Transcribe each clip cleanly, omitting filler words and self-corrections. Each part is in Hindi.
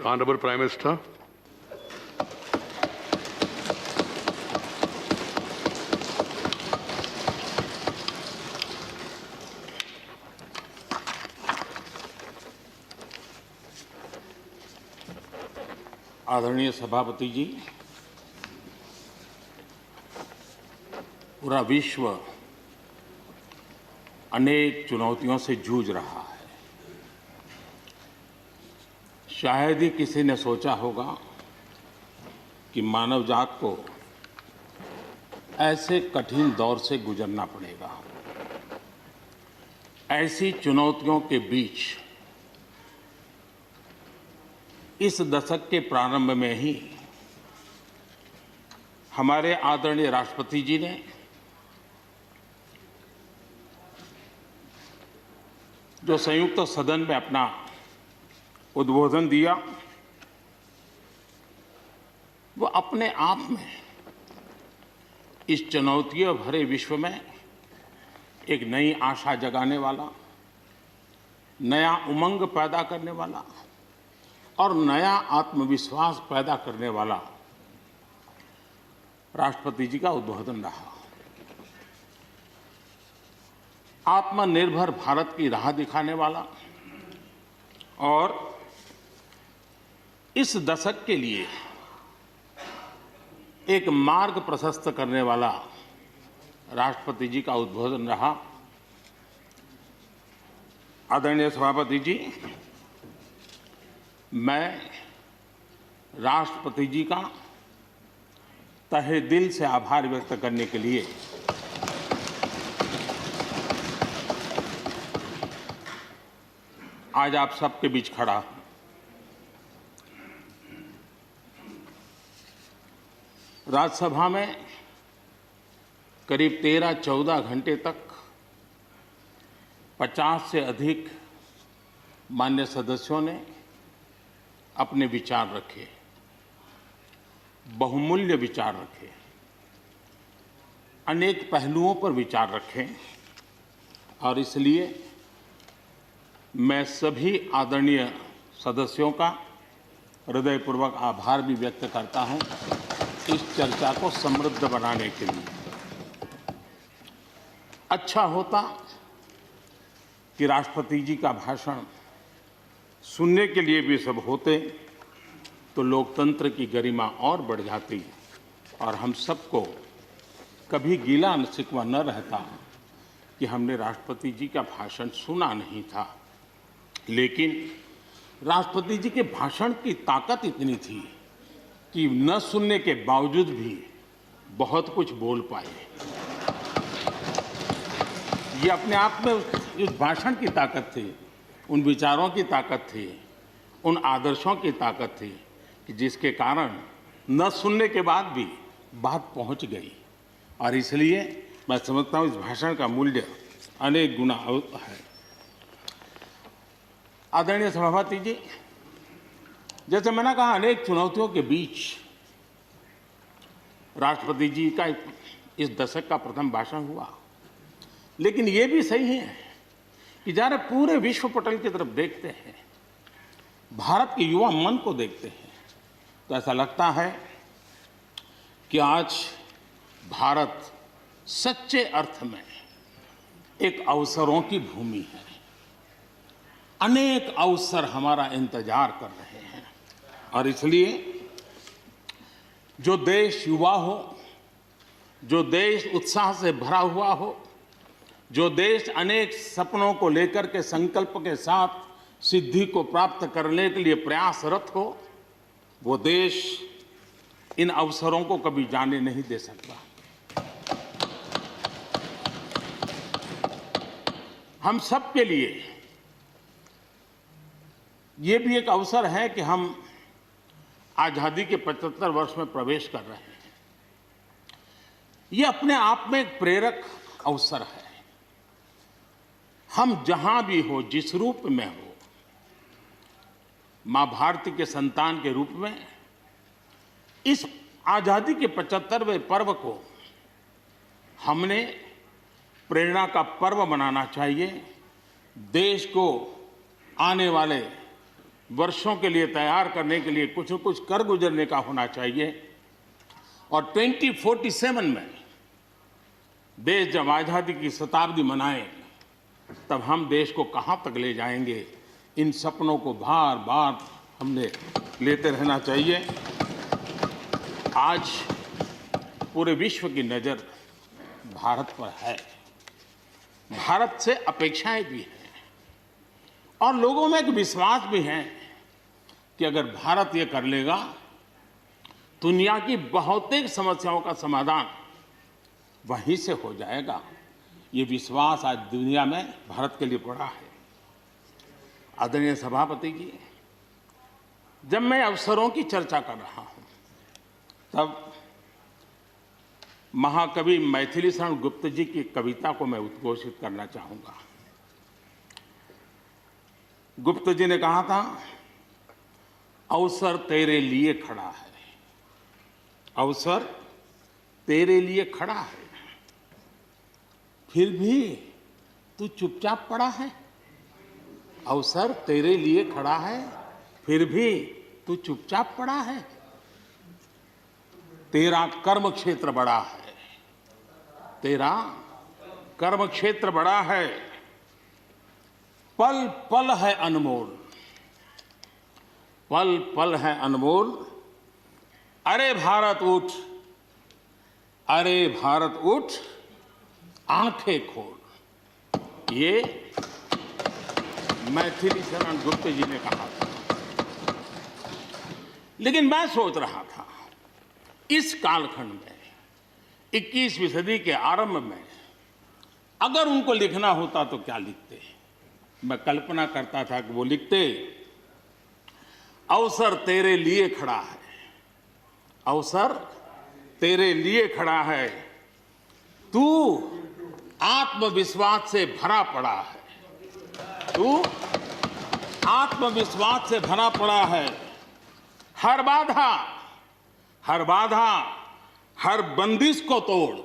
Honorable Prime Minister. आदरणीय सभापति जी, पूरा विश्व अनेक चुनौतियों से जूझ रहा है। शायद ही किसी ने सोचा होगा कि मानव जात को ऐसे कठिन दौर से गुजरना पड़ेगा। ऐसी चुनौतियों के बीच इस दशक के प्रारंभ में ही हमारे आदरणीय राष्ट्रपति जी ने जो संयुक्त सदन में अपना उद्बोधन दिया, वो अपने आप में इस चुनौतियों भरे विश्व में एक नई आशा जगाने वाला, नया उमंग पैदा करने वाला और नया आत्मविश्वास पैदा करने वाला राष्ट्रपति जी का उद्बोधन रहा। आत्मनिर्भर भारत की राह दिखाने वाला और इस दशक के लिए एक मार्ग प्रशस्त करने वाला राष्ट्रपति जी का उद्बोधन रहा। आदरणीय सभापति जी, मैं राष्ट्रपति जी का तहे दिल से आभार व्यक्त करने के लिए आज आप सबके बीच खड़ा हूं। राज्यसभा में करीब 13-14 घंटे तक 50 से अधिक मान्य सदस्यों ने अपने विचार रखे, बहुमूल्य विचार रखे, अनेक पहलुओं पर विचार रखे और इसलिए मैं सभी आदरणीय सदस्यों का हृदयपूर्वक आभार भी व्यक्त करता हूं इस चर्चा को समृद्ध बनाने के लिए। अच्छा होता कि राष्ट्रपति जी का भाषण सुनने के लिए भी सब होते तो लोकतंत्र की गरिमा और बढ़ जाती और हम सबको कभी गिला शिकवा न रहता कि हमने राष्ट्रपति जी का भाषण सुना नहीं था। लेकिन राष्ट्रपति जी के भाषण की ताकत इतनी थी कि न सुनने के बावजूद भी बहुत कुछ बोल पाए। ये अपने आप में उस भाषण की ताकत थी, उन विचारों की ताकत थी, उन आदर्शों की ताकत थी कि जिसके कारण न सुनने के बाद भी बात पहुंच गई। और इसलिए मैं समझता हूं इस भाषण का मूल्य अनेक गुना है। आदरणीय सभापति जी, जैसे मैंने कहा, अनेक चुनौतियों के बीच राष्ट्रपति जी का इस दशक का प्रथम भाषण हुआ। लेकिन ये भी सही है कि जरा पूरे विश्व पटल की तरफ देखते हैं, भारत के युवा मन को देखते हैं, तो ऐसा लगता है कि आज भारत सच्चे अर्थ में एक अवसरों की भूमि है। अनेक अवसर हमारा इंतजार कर रहे हैं और इसलिए जो देश युवा हो, जो देश उत्साह से भरा हुआ हो, जो देश अनेक सपनों को लेकर के संकल्प के साथ सिद्धि को प्राप्त करने के लिए प्रयासरत हो, वो देश इन अवसरों को कभी जाने नहीं दे सकता। हम सब के लिए ये भी एक अवसर है कि हम आजादी के 75 वर्ष में प्रवेश कर रहे हैं। ये अपने आप में एक प्रेरक अवसर है। हम जहां भी हो, जिस रूप में हो, मां भारती के संतान के रूप में इस आजादी के 75वें पर्व को हमने प्रेरणा का पर्व बनाना चाहिए। देश को आने वाले वर्षों के लिए तैयार करने के लिए कुछ न कुछ कर गुजरने का होना चाहिए। और 2047 में देश जब आज़ादी की शताब्दी मनाए तब हम देश को कहाँ तक ले जाएंगे, इन सपनों को बार बार हमने लेते रहना चाहिए। आज पूरे विश्व की नज़र भारत पर है, भारत से अपेक्षाएं भी हैं और लोगों में एक विश्वास भी है कि अगर भारत ये कर लेगा दुनिया की बहुतेक समस्याओं का समाधान वहीं से हो जाएगा। ये विश्वास आज दुनिया में भारत के लिए पड़ा है। आदरणीय सभापति जी, जब मैं अवसरों की चर्चा कर रहा हूं तब महाकवि मैथिली शरण गुप्त जी की कविता को मैं उद्घोषित करना चाहूंगा। गुप्त जी ने कहा था, अवसर तेरे लिए खड़ा है, अवसर तेरे लिए खड़ा है, फिर भी तू चुपचाप पड़ा है। अवसर तेरे लिए खड़ा है, फिर भी तू चुपचाप पड़ा है। तेरा कर्म क्षेत्र बड़ा है, तेरा कर्म क्षेत्र बड़ा है, पल पल है अनमोल, पल पल है अनमोल। अरे भारत उठ, अरे भारत उठ, आंखें खोल। ये मैथिली शरण गुप्त जी ने कहा था। लेकिन मैं सोच रहा था, इस कालखंड में 21वीं सदी के आरंभ में अगर उनको लिखना होता तो क्या लिखते। मैं कल्पना करता था कि वो लिखते, अवसर तेरे लिए खड़ा है, अवसर तेरे लिए खड़ा है, तू आत्मविश्वास से भरा पड़ा है, तू आत्मविश्वास से भरा पड़ा है। हर बाधा, हर बाधा, हर बंदिश को तोड़,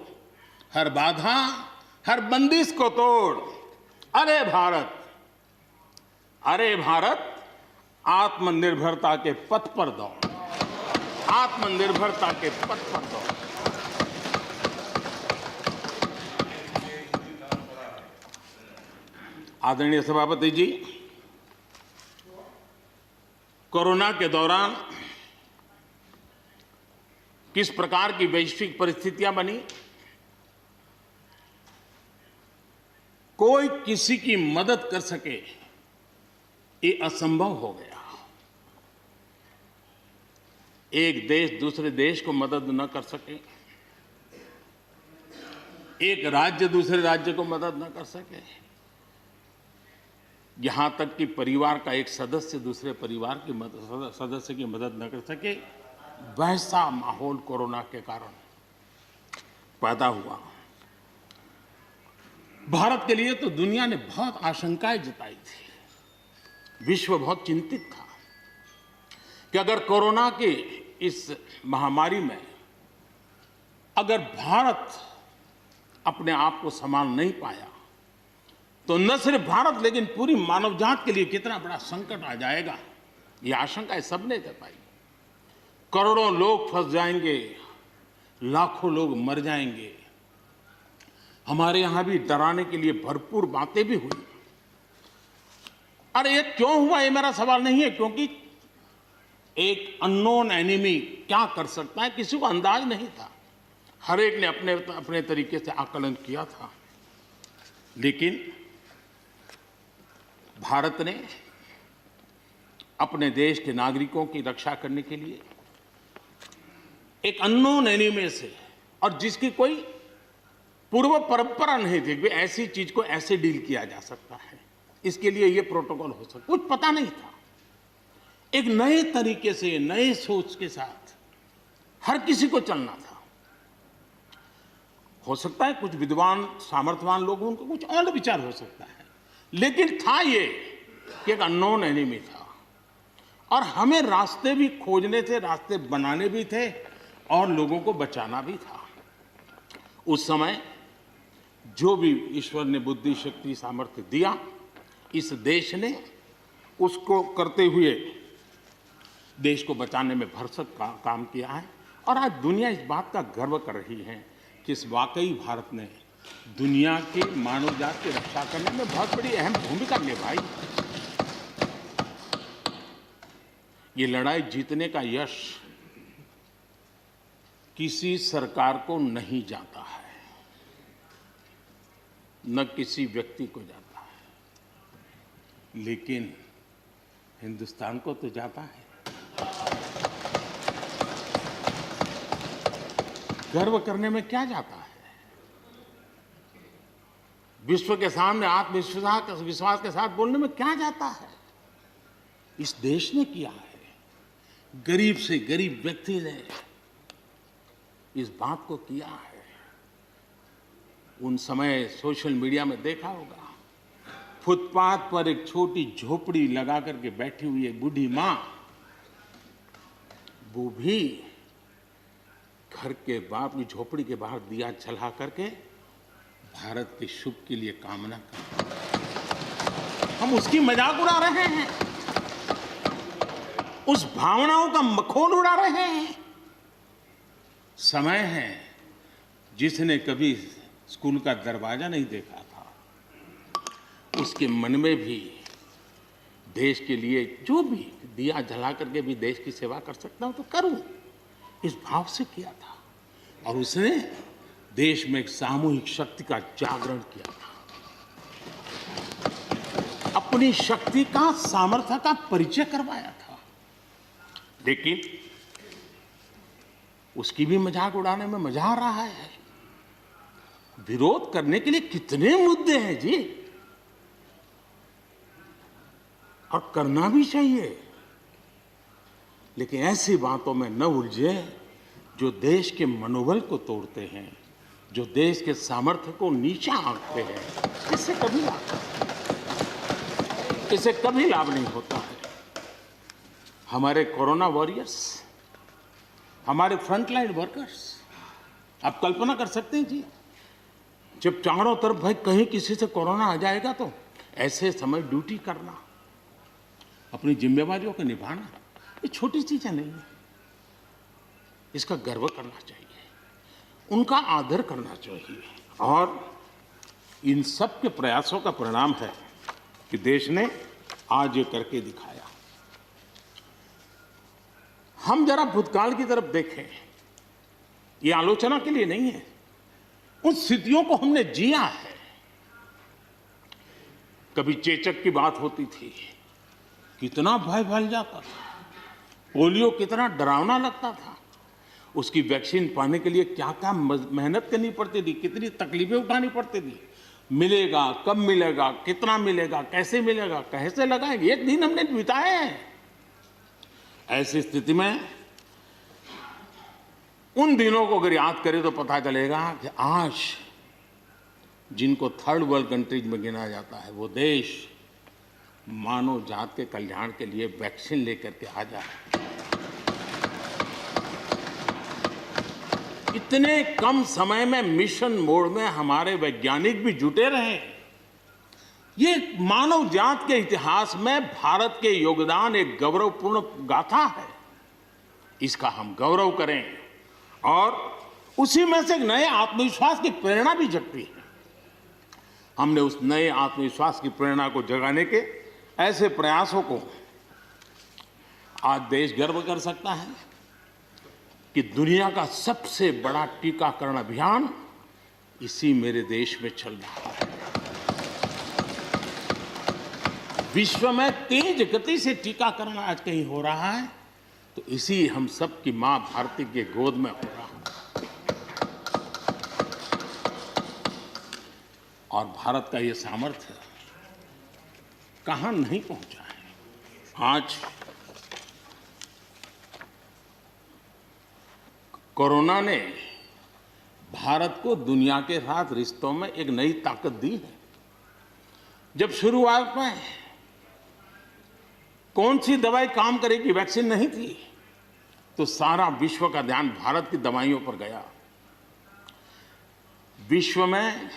हर बाधा, हर बंदिश को तोड़। अरे भारत, अरे भारत, आत्मनिर्भरता के पथ पर दौड़, आत्मनिर्भरता के पथ पर दौड़। आदरणीय सभापति जी, कोरोना के दौरान किस प्रकार की वैश्विक परिस्थितियां बनी, कोई किसी की मदद कर सके ये असंभव हो गया। एक देश दूसरे देश को मदद न कर सके, एक राज्य दूसरे राज्य को मदद न कर सके, यहां तक कि परिवार का एक सदस्य दूसरे परिवार की सदस्य की मदद न कर सके, वैसा माहौल कोरोना के कारण पैदा हुआ। भारत के लिए तो दुनिया ने बहुत आशंकाएं जताई थी, विश्व बहुत चिंतित था कि अगर कोरोना के इस महामारी में अगर भारत अपने आप को संभाल नहीं पाया तो न सिर्फ भारत लेकिन पूरी मानव जात के लिए कितना बड़ा संकट आ जाएगा, ये आशंकाएं सबने जताई। करोड़ों लोग फंस जाएंगे, लाखों लोग मर जाएंगे। हमारे यहां भी डराने के लिए भरपूर बातें भी हुई। अरे ये क्यों हुआ, ये मेरा सवाल नहीं है, क्योंकि एक अननोन एनिमी क्या कर सकता है किसी को अंदाज नहीं था। हर एक ने अपने अपने तरीके से आकलन किया था। लेकिन भारत ने अपने देश के नागरिकों की रक्षा करने के लिए एक अननोन एनिमी से, और जिसकी कोई पूर्व परंपरा नहीं थी कि ऐसी चीज को ऐसे डील किया जा सकता है, इसके लिए ये प्रोटोकॉल हो सकता, कुछ पता नहीं था। एक नए तरीके से, नए सोच के साथ हर किसी को चलना था। हो सकता है कुछ विद्वान सामर्थ्यवान लोग, उनको कुछ और विचार हो सकता है, लेकिन था ये कि एक अननोन एनिमी था और हमें रास्ते भी खोजने थे, रास्ते बनाने भी थे और लोगों को बचाना भी था। उस समय जो भी ईश्वर ने बुद्धि, शक्ति, सामर्थ्य दिया, इस देश ने उसको करते हुए देश को बचाने में भरसक काम किया है। और आज दुनिया इस बात का गर्व कर रही है कि इस वाकई भारत ने दुनिया के मानव जात की रक्षा करने में बहुत बड़ी अहम भूमिका निभाई। ये लड़ाई जीतने का यश किसी सरकार को नहीं जाता है, न किसी व्यक्ति को जाता है, लेकिन हिंदुस्तान को तो जाता है। गर्व करने में क्या जाता है? विश्व के सामने आत्मविश्वास के साथ बोलने में क्या जाता है? इस देश ने किया है। गरीब से गरीब व्यक्ति ने इस बात को किया है। उन समय सोशल मीडिया में देखा होगा, फुटपाथ पर एक छोटी झोपड़ी लगा करके बैठी हुई एक बूढ़ी मां, वो भी घर के बाप की झोपड़ी के बाहर दिया जला करके भारत के शुभ के लिए कामना कर, हम उसकी मजाक उड़ा रहे हैं, उस भावनाओं का मखौल उड़ा रहे हैं। समय है, जिसने कभी स्कूल का दरवाजा नहीं देखा था, उसके मन में भी देश के लिए जो भी दिया जला करके भी देश की सेवा कर सकता हूं तो करूं, इस भाव से किया था। और उसने देश में एक सामूहिक शक्ति का जागरण किया था, अपनी शक्ति का, सामर्थ्य का परिचय करवाया था। लेकिन उसकी भी मजाक उड़ाने में मजा आ रहा है। विरोध करने के लिए कितने मुद्दे हैं जी, और करना भी चाहिए, लेकिन ऐसी बातों में न उलझे जो देश के मनोबल को तोड़ते हैं, जो देश के सामर्थ्य को नीचा आंकते हैं। इससे कभी लाभ नहीं होता है। हमारे कोरोना वॉरियर्स, हमारे फ्रंटलाइन वर्कर्स, आप कल्पना कर सकते हैं जी, जब चारों तरफ भाई कहीं किसी से कोरोना आ जाएगा तो ऐसे समय ड्यूटी करना, अपनी जिम्मेवारियों को निभाना, ये छोटी चीजें नहीं है। इसका गर्व करना चाहिए, उनका आदर करना चाहिए। और इन सब के प्रयासों का परिणाम है कि देश ने आज ये करके दिखाया। हम जरा भूतकाल की तरफ देखें, ये आलोचना के लिए नहीं है, उन स्थितियों को हमने जिया है। कभी चेचक की बात होती थी, कितना भय फैल जाता था, पोलियो कितना डरावना लगता था, उसकी वैक्सीन पाने के लिए क्या क्या मेहनत करनी पड़ती थी, कितनी तकलीफें उठानी पड़ती थी, मिलेगा कब मिलेगा, कितना मिलेगा, कैसे मिलेगा, कैसे लगाएंगे, एक दिन हमने बिताए हैं। ऐसी स्थिति में उन दिनों को अगर याद करें तो पता चलेगा कि आज जिनको थर्ड वर्ल्ड कंट्रीज में गिना जाता है, वो देश मानव जात के कल्याण के लिए वैक्सीन लेकर के आ जाए। इतने कम समय में मिशन मोड में हमारे वैज्ञानिक भी जुटे रहे। ये मानव जात के इतिहास में भारत के योगदान एक गौरवपूर्ण गाथा है। इसका हम गौरव करें और उसी में से एक नए आत्मविश्वास की प्रेरणा भी जगती है। हमने उस नए आत्मविश्वास की प्रेरणा को जगाने के ऐसे प्रयासों को आज देश गर्व कर सकता है कि दुनिया का सबसे बड़ा टीकाकरण अभियान इसी मेरे देश में चल रहा है। विश्व में तेज गति से टीकाकरण आज कहीं हो रहा है तो इसी हम सब की मां भारती के गोद में हो रहा है। और भारत का ये सामर्थ्य कहां नहीं पहुंचा है। आज कोरोना ने भारत को दुनिया के साथ रिश्तों में एक नई ताकत दी है। जब शुरुआत में कौन सी दवाई काम करेगी, वैक्सीन नहीं थी, तो सारा विश्व का ध्यान भारत की दवाइयों पर गया। विश्व में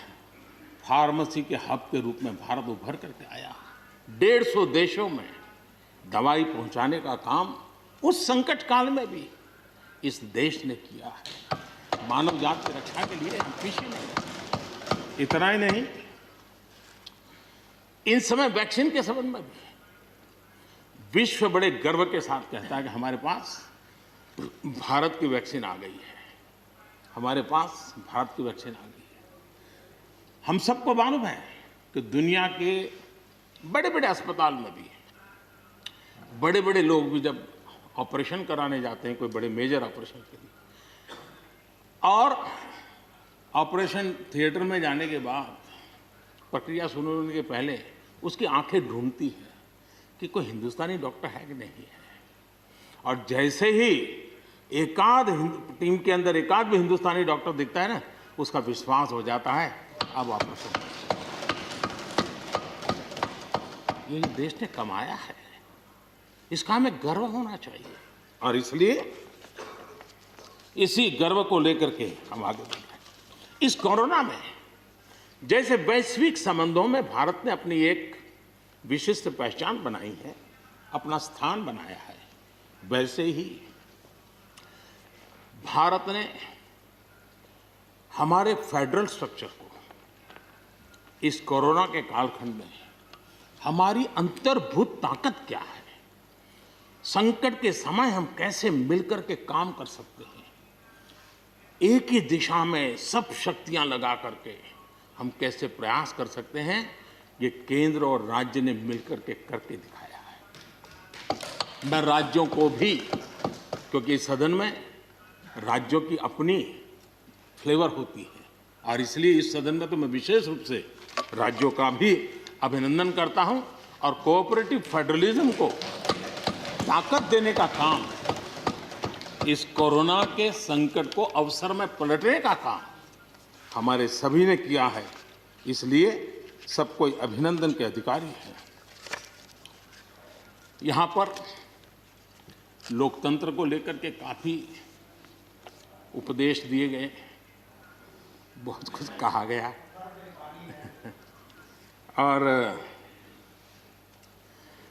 फार्मेसी के हब के रूप में भारत उभर करके आया। 150 देशों में दवाई पहुंचाने का काम उस संकट काल में भी इस देश ने किया है। मानव जाति की रक्षा के लिए हम पीछे नहीं। इतना ही नहीं, इन समय वैक्सीन के संबंध में भी विश्व बड़े गर्व के साथ कहता है कि हमारे पास भारत की वैक्सीन आ गई है, हमारे पास भारत की वैक्सीन आ गई है। हम सबको मालूम है कि दुनिया के बड़े बड़े अस्पताल में भी बड़े बड़े लोग भी जब ऑपरेशन कराने जाते हैं, कोई बड़े मेजर ऑपरेशन के लिए, और ऑपरेशन थिएटर में जाने के बाद प्रक्रिया शुरू होने के पहले उसकी आंखें ढूंढती है कि कोई हिंदुस्तानी डॉक्टर है कि नहीं है। और जैसे ही एकाध टीम के अंदर एकाध भी हिंदुस्तानी डॉक्टर दिखता है ना, उसका विश्वास हो जाता है अब ऑपरेशन। ये देश ने कमाया है, इसका हमें गर्व होना चाहिए। और इसलिए इसी गर्व को लेकर के हम आगे बढ़ रहे हैं। इस कोरोना में जैसे वैश्विक संबंधों में भारत ने अपनी एक विशिष्ट पहचान बनाई है, अपना स्थान बनाया है, वैसे ही भारत ने हमारे फेडरल स्ट्रक्चर को इस कोरोना के कालखंड में हमारी अंतर्भूत ताकत क्या है, संकट के समय हम कैसे मिलकर के काम कर सकते हैं, एक ही दिशा में सब शक्तियां लगा करके हम कैसे प्रयास कर सकते हैं, ये केंद्र और राज्य ने मिलकर के करके दिखाया है। मैं राज्यों को भी, क्योंकि इस सदन में राज्यों की अपनी फ्लेवर होती है, और इसलिए इस सदन में तो मैं विशेष रूप से राज्यों का भी अभिनंदन करता हूं, और कोऑपरेटिव फेडरलिज्म को ताकत देने का काम, इस कोरोना के संकट को अवसर में पलटने का काम हमारे सभी ने किया है। इसलिए सब कोई अभिनंदन के अधिकारी हैं। यहाँ पर लोकतंत्र को लेकर के काफी उपदेश दिए गए, बहुत कुछ कहा गया और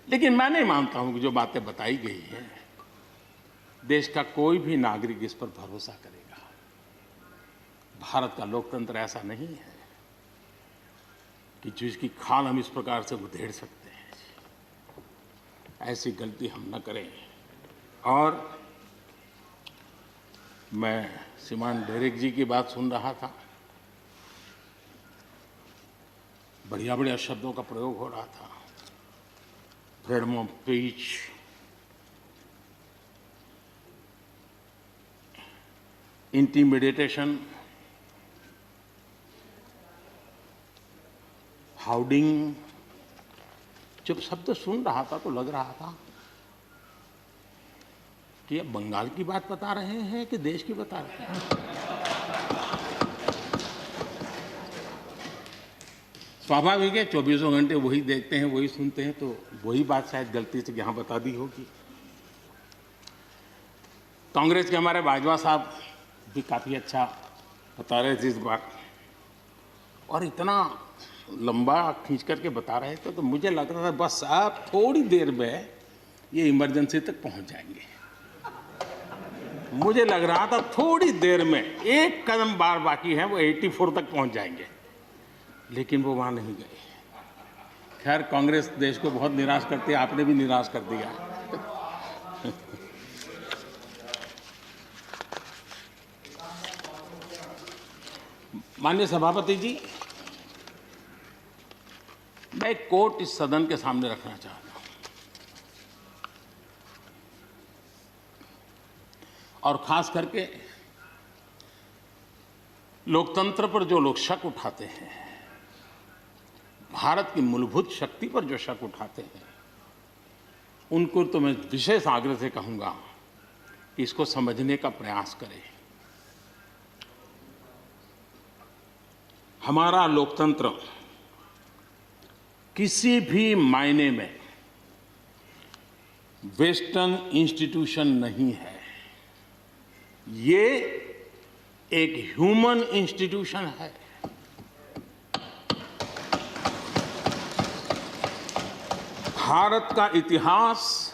लेकिन मैं नहीं मानता हूं कि जो बातें बताई गई हैं देश का कोई भी नागरिक इस पर भरोसा करेगा। भारत का लोकतंत्र ऐसा नहीं है कि जिसकी खाल हम इस प्रकार से उधेड़ सकते हैं। ऐसी गलती हम न करें। और मैं श्रीमान डेरेक जी की बात सुन रहा था, बढ़िया बढ़िया शब्दों का प्रयोग हो रहा था, फ्रीडम ऑफ स्पीच, इंटिमिडेशन, हाउडिंग। जब शब्द सुन रहा था तो लग रहा था कि अब बंगाल की बात बता रहे हैं कि देश की बता रहे हैं। स्वाभाविक है, 24 घंटे वही देखते हैं, वही सुनते हैं, तो वही बात शायद गलती से यहाँ बता दी होगी। कांग्रेस के हमारे बाजवा साहब भी काफ़ी अच्छा बता रहे थे इस बार, और इतना लंबा खींच करके बता रहे थे तो मुझे लग रहा था बस आप थोड़ी देर में ये इमरजेंसी तक पहुंच जाएंगे। मुझे लग रहा था थोड़ी देर में एक कदम बार बाकी है, वो 84 तक पहुंच जाएंगे, लेकिन वो वहां नहीं गए। खैर, कांग्रेस देश को बहुत निराश करती है, आपने भी निराश कर दिया। माननीय सभापति जी, मैं एक कोट इस सदन के सामने रखना चाहता हूं, और खास करके लोकतंत्र पर जो लोग शक उठाते हैं, भारत की मूलभूत शक्ति पर जो शक उठाते हैं, उनको तो मैं विशेष आग्रह से कहूंगा कि इसको समझने का प्रयास करें। हमारा लोकतंत्र किसी भी मायने में वेस्टर्न इंस्टीट्यूशन नहीं है, ये एक ह्यूमन इंस्टीट्यूशन है। भारत का इतिहास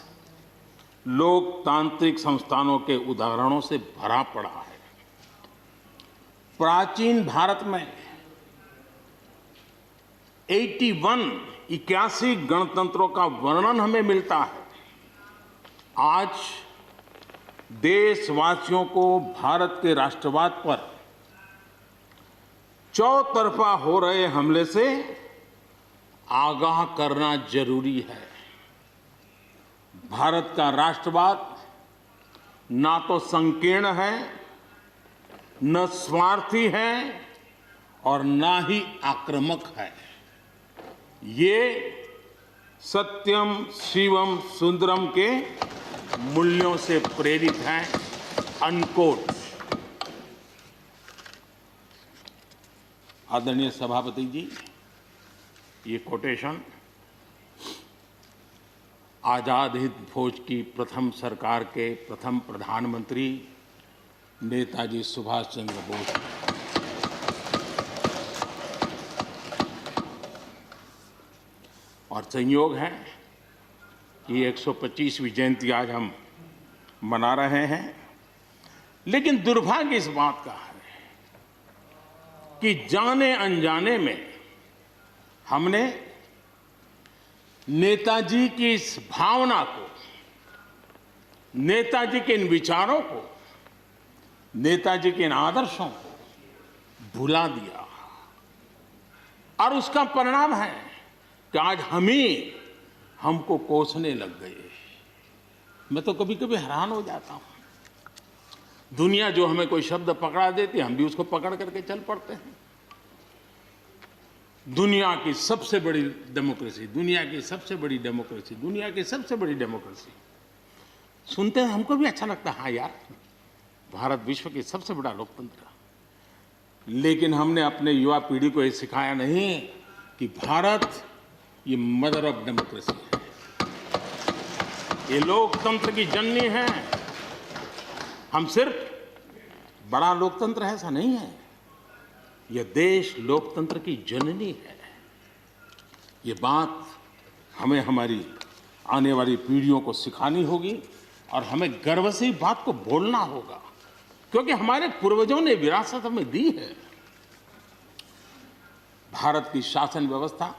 लोकतांत्रिक संस्थानों के उदाहरणों से भरा पड़ा है। प्राचीन भारत में 81 गणतंत्रों का वर्णन हमें मिलता है। आज देशवासियों को भारत के राष्ट्रवाद पर चौतरफा हो रहे हमले से आगाह करना जरूरी है। भारत का राष्ट्रवाद ना तो संकीर्ण है, न स्वार्थी है और ना ही आक्रामक है। ये सत्यम शिवम सुंदरम के मूल्यों से प्रेरित है। अनकोट। आदरणीय सभापति जी, ये कोटेशन आजाद हिंद फौज की प्रथम सरकार के प्रथम प्रधानमंत्री नेताजी सुभाष चंद्र बोस। और संयोग है कि 125वीं जयंती आज हम मना रहे हैं, लेकिन दुर्भाग्य इस बात का है कि जाने अनजाने में हमने नेताजी की इस भावना को, नेताजी के इन विचारों को, नेताजी के इन आदर्शों को भुला दिया। और उसका परिणाम है कि आज हमको कोसने लग गए। मैं तो कभी कभी हैरान हो जाता हूं। दुनिया जो हमें कोई शब्द पकड़ा देती है, हम भी उसको पकड़ करके चल पड़ते हैं। दुनिया की सबसे बड़ी डेमोक्रेसी, दुनिया की सबसे बड़ी डेमोक्रेसी, दुनिया की सबसे बड़ी डेमोक्रेसी सुनते हैं, हमको भी अच्छा लगता है। हाँ यार, भारत विश्व की सबसे बड़ा लोकतंत्र। लेकिन हमने अपने युवा पीढ़ी को ये सिखाया नहीं कि भारत ये मदर ऑफ डेमोक्रेसी है, ये लोकतंत्र की जननी है। हम सिर्फ बड़ा लोकतंत्र है ऐसा नहीं है, यह देश लोकतंत्र की जननी है। ये बात हमें हमारी आने वाली पीढ़ियों को सिखानी होगी और हमें गर्व से इस बात को बोलना होगा, क्योंकि हमारे पूर्वजों ने विरासत हमें दी है। भारत की शासन व्यवस्था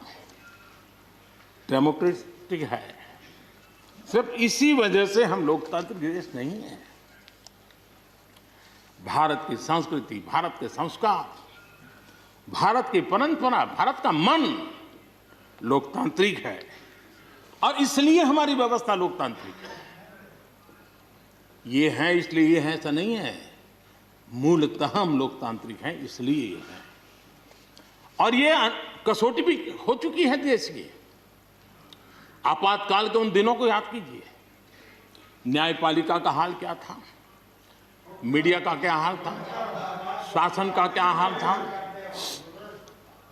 डेमोक्रेटिक है। सिर्फ इसी वजह से हम लोकतांत्रिक देश नहीं है। भारत की संस्कृति, भारत के संस्कार, भारत की परंपरा, भारत का मन लोकतांत्रिक है और इसलिए हमारी व्यवस्था लोकतांत्रिक है। ये है इसलिए ये है ऐसा नहीं है, मूलतः हम लोकतांत्रिक हैं इसलिए ये है। और ये कसौटी भी हो चुकी है देश की। आपातकाल के उन दिनों को याद कीजिए, न्यायपालिका का हाल क्या था, मीडिया का क्या हाल था, शासन का क्या हाल था।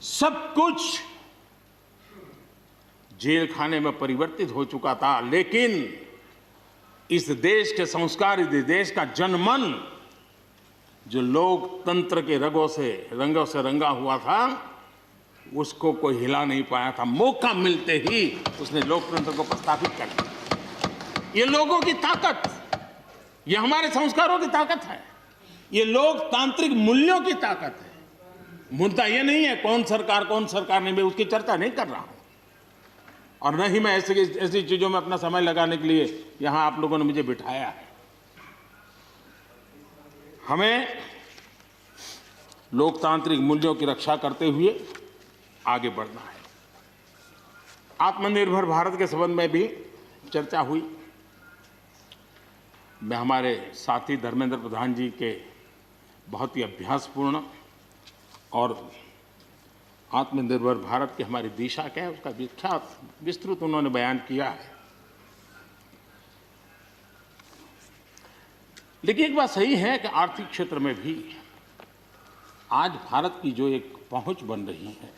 सब कुछ जेल खाने में परिवर्तित हो चुका था, लेकिन इस देश के संस्कार, इस देश का जनमन जो लोकतंत्र के रंगों से रंगा हुआ था, उसको कोई हिला नहीं पाया था। मौका मिलते ही उसने लोकतंत्र को प्रस्थापित कर दिया। ये लोगों की ताकत, ये हमारे संस्कारों की ताकत है, ये लोकतांत्रिक मूल्यों की ताकत है। मुद्दा ये नहीं है कौन सरकार नहीं, मैं उसकी चर्चा नहीं कर रहा हूं और न ही मैं ऐसी चीजों में अपना समय लगाने के लिए यहां आप लोगों ने मुझे बिठाया है। हमें लोकतांत्रिक मूल्यों की रक्षा करते हुए आगे बढ़ना है। आत्मनिर्भर भारत के संबंध में भी चर्चा हुई। मैं हमारे साथी धर्मेंद्र प्रधान जी के बहुत ही अभ्यासपूर्ण और आत्मनिर्भर भारत की हमारी दिशा क्या है उसका विख्यात विस्तृत उन्होंने बयान किया है। लेकिन एक बात सही है कि आर्थिक क्षेत्र में भी आज भारत की जो एक पहुंच बन रही है,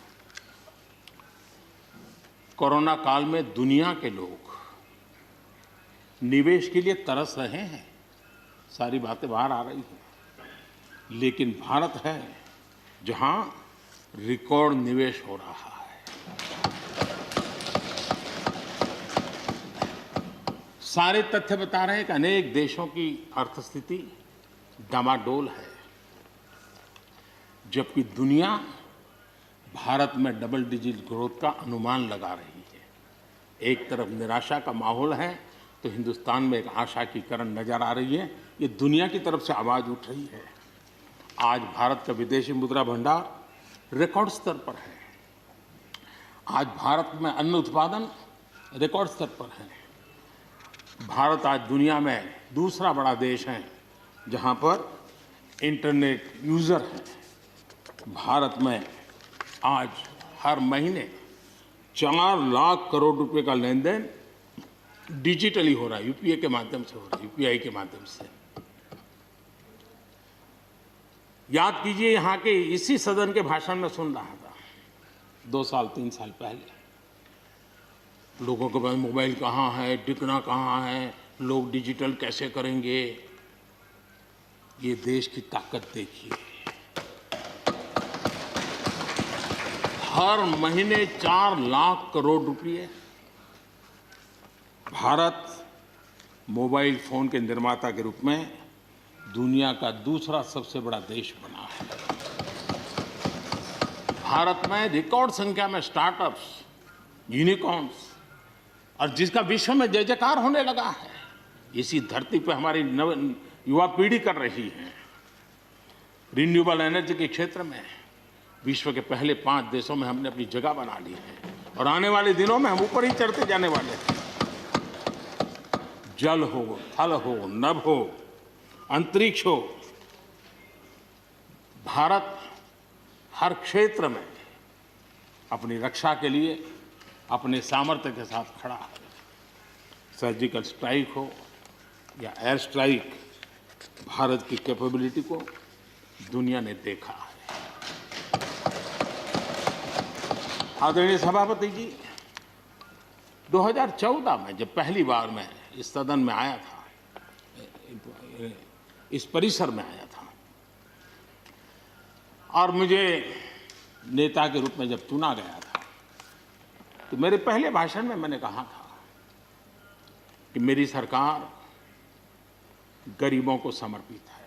कोरोना काल में दुनिया के लोग निवेश के लिए तरस रहे हैं, सारी बातें बाहर आ रही हैं, लेकिन भारत है जहां रिकॉर्ड निवेश हो रहा है। सारे तथ्य बता रहे हैं कि अनेक देशों की अर्थस्थिति डामाडोल है, जबकि दुनिया भारत में डबल डिजिट ग्रोथ का अनुमान लगा रही है। एक तरफ निराशा का माहौल है तो हिंदुस्तान में एक आशा की किरण नजर आ रही है। ये दुनिया की तरफ से आवाज उठ रही है। आज भारत का विदेशी मुद्रा भंडार रिकॉर्ड स्तर पर है। आज भारत में अन्न उत्पादन रिकॉर्ड स्तर पर है। भारत आज दुनिया में दूसरा बड़ा देश है जहां पर इंटरनेट यूजर हैं। भारत में आज हर महीने 4 लाख करोड़ रुपए का लेन देन डिजिटली हो रहा है, यूपीआई के माध्यम से हो रहा है, यूपीआई के माध्यम से। याद कीजिए, यहाँ के इसी सदन के भाषण में सुन रहा था 2 साल 3 साल पहले। लोगों के पास मोबाइल कहाँ है, टिकना कहाँ है, लोग डिजिटल कैसे करेंगे। ये देश की ताकत देखिए। हर महीने 4 लाख करोड़ रुपए भारत मोबाइल फोन के निर्माता के रूप में दुनिया का दूसरा सबसे बड़ा देश बना है। भारत में रिकॉर्ड संख्या में स्टार्टअप्स, यूनिकॉर्न्स और जिसका विश्व में जय जयकार होने लगा है, इसी धरती पर हमारी युवा पीढ़ी कर रही है। रिन्यूएबल एनर्जी के क्षेत्र में विश्व के पहले 5 देशों में हमने अपनी जगह बना ली है और आने वाले दिनों में हम ऊपर ही चढ़ते जाने वाले हैं। जल हो, थल हो, नभ हो, अंतरिक्ष हो, भारत हर क्षेत्र में अपनी रक्षा के लिए अपने सामर्थ्य के साथ खड़ा है। सर्जिकल स्ट्राइक हो या एयर स्ट्राइक, भारत की कैपेबिलिटी को दुनिया ने देखा है। आदरणीय सभापति जी, 2014 में जब पहली बार मैं इस सदन में आया था, इस परिसर में आया था और मुझे नेता के रूप में जब चुना गया था, तो मेरे पहले भाषण में मैंने कहा था कि मेरी सरकार गरीबों को समर्पित है।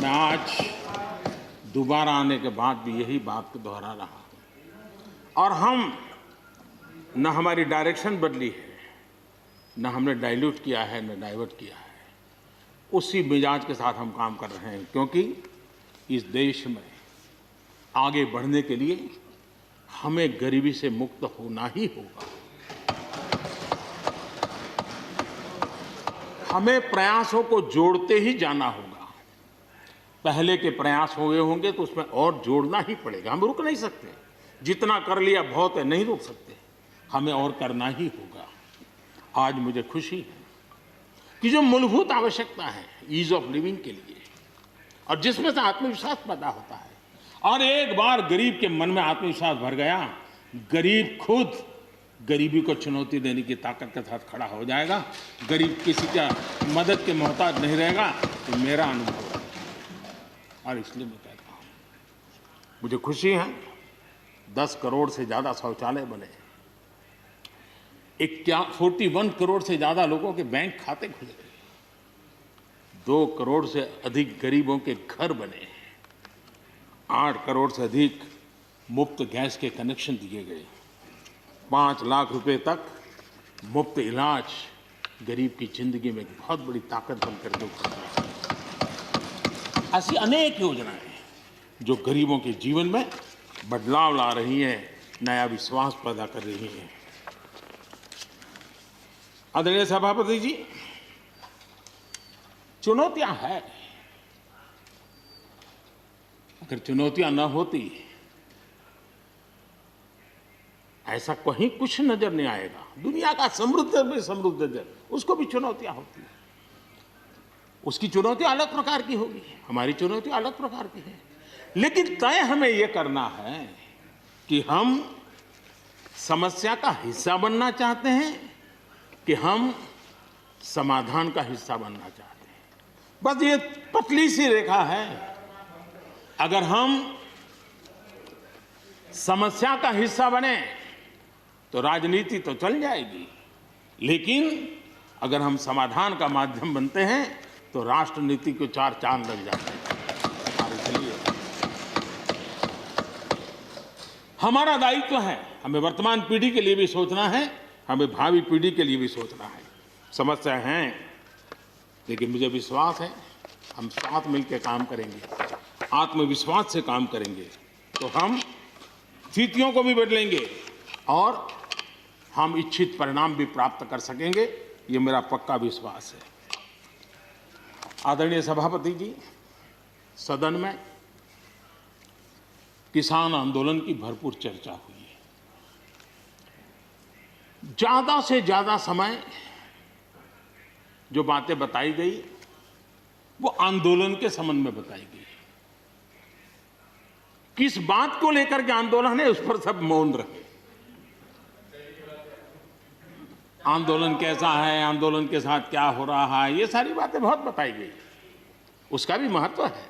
मैं आज दोबारा आने के बाद भी यही बात को दोहरा रहा हूं और हम न हमारी डायरेक्शन बदली है, न हमने डाइल्यूट किया है, न डाइवर्ट किया है। उसी मिजाज के साथ हम काम कर रहे हैं, क्योंकि इस देश में आगे बढ़ने के लिए हमें गरीबी से मुक्त होना ही होगा। हमें प्रयासों को जोड़ते ही जाना होगा। पहले के प्रयास हुए होंगे तो उसमें और जोड़ना ही पड़ेगा। हम रुक नहीं सकते। जितना कर लिया बहुत है, नहीं रुक सकते। हमें और करना ही होगा। आज मुझे खुशी है कि जो मूलभूत आवश्यकता है ईज ऑफ लिविंग के लिए, और जिसमें से आत्मविश्वास पैदा होता है, और एक बार गरीब के मन में आत्मविश्वास भर गया, गरीब खुद गरीबी को चुनौती देने की ताकत के साथ खड़ा हो जाएगा। गरीब किसी का मदद के मोहताज नहीं रहेगा। तो मेरा अनुभव है और इसलिए मैं कहता हूँ, मुझे खुशी है 10 करोड़ से ज़्यादा शौचालय बने, 41 करोड़ से ज़्यादा लोगों के बैंक खाते खुले, 2 करोड़ से अधिक गरीबों के घर बने, 8 करोड़ से अधिक मुफ्त गैस के कनेक्शन दिए गए, 5 लाख रुपए तक मुफ्त इलाज गरीब की जिंदगी में एक बहुत बड़ी ताकत बनकर के उभरता है। ऐसी अनेक योजनाएं जो गरीबों के जीवन में बदलाव ला रही हैं, नया विश्वास पैदा कर रही हैं। आदरणीय सभापति जी, चुनौतियां हैं। अगर चुनौतियां न होती, ऐसा कहीं कुछ नजर नहीं आएगा। दुनिया का समृद्ध में समृद्ध देश, उसको भी चुनौतियां होती हैं। उसकी चुनौती अलग प्रकार की होगी, हमारी चुनौती अलग प्रकार की है। लेकिन तय हमें यह करना है कि हम समस्या का हिस्सा बनना चाहते हैं कि हम समाधान का हिस्सा बनना चाहते हैं। बस ये पतली सी रेखा है। अगर हम समस्या का हिस्सा बने तो राजनीति तो चल जाएगी, लेकिन अगर हम समाधान का माध्यम बनते हैं तो राष्ट्रनीति को 4 चांद लग जाते हैं। और इसलिए हमारा दायित्व है, हमें वर्तमान पीढ़ी के लिए भी सोचना है, हमें भावी पीढ़ी के लिए भी सोचना है। समस्या है, लेकिन मुझे विश्वास है हम साथ मिलकर काम करेंगे, आत्मविश्वास से काम करेंगे तो हम स्थितियों को भी बदलेंगे और हम इच्छित परिणाम भी प्राप्त कर सकेंगे। ये मेरा पक्का विश्वास है। आदरणीय सभापति जी, सदन में किसान आंदोलन की भरपूर चर्चा हुई है। ज्यादा से ज्यादा समय जो बातें बताई गई वो आंदोलन के संबंध में बताई गई। किस बात को लेकर के आंदोलन है उस पर सब मौन रहे। आंदोलन कैसा है, आंदोलन के साथ क्या हो रहा है, ये सारी बातें बहुत बताई गई, उसका भी महत्व है।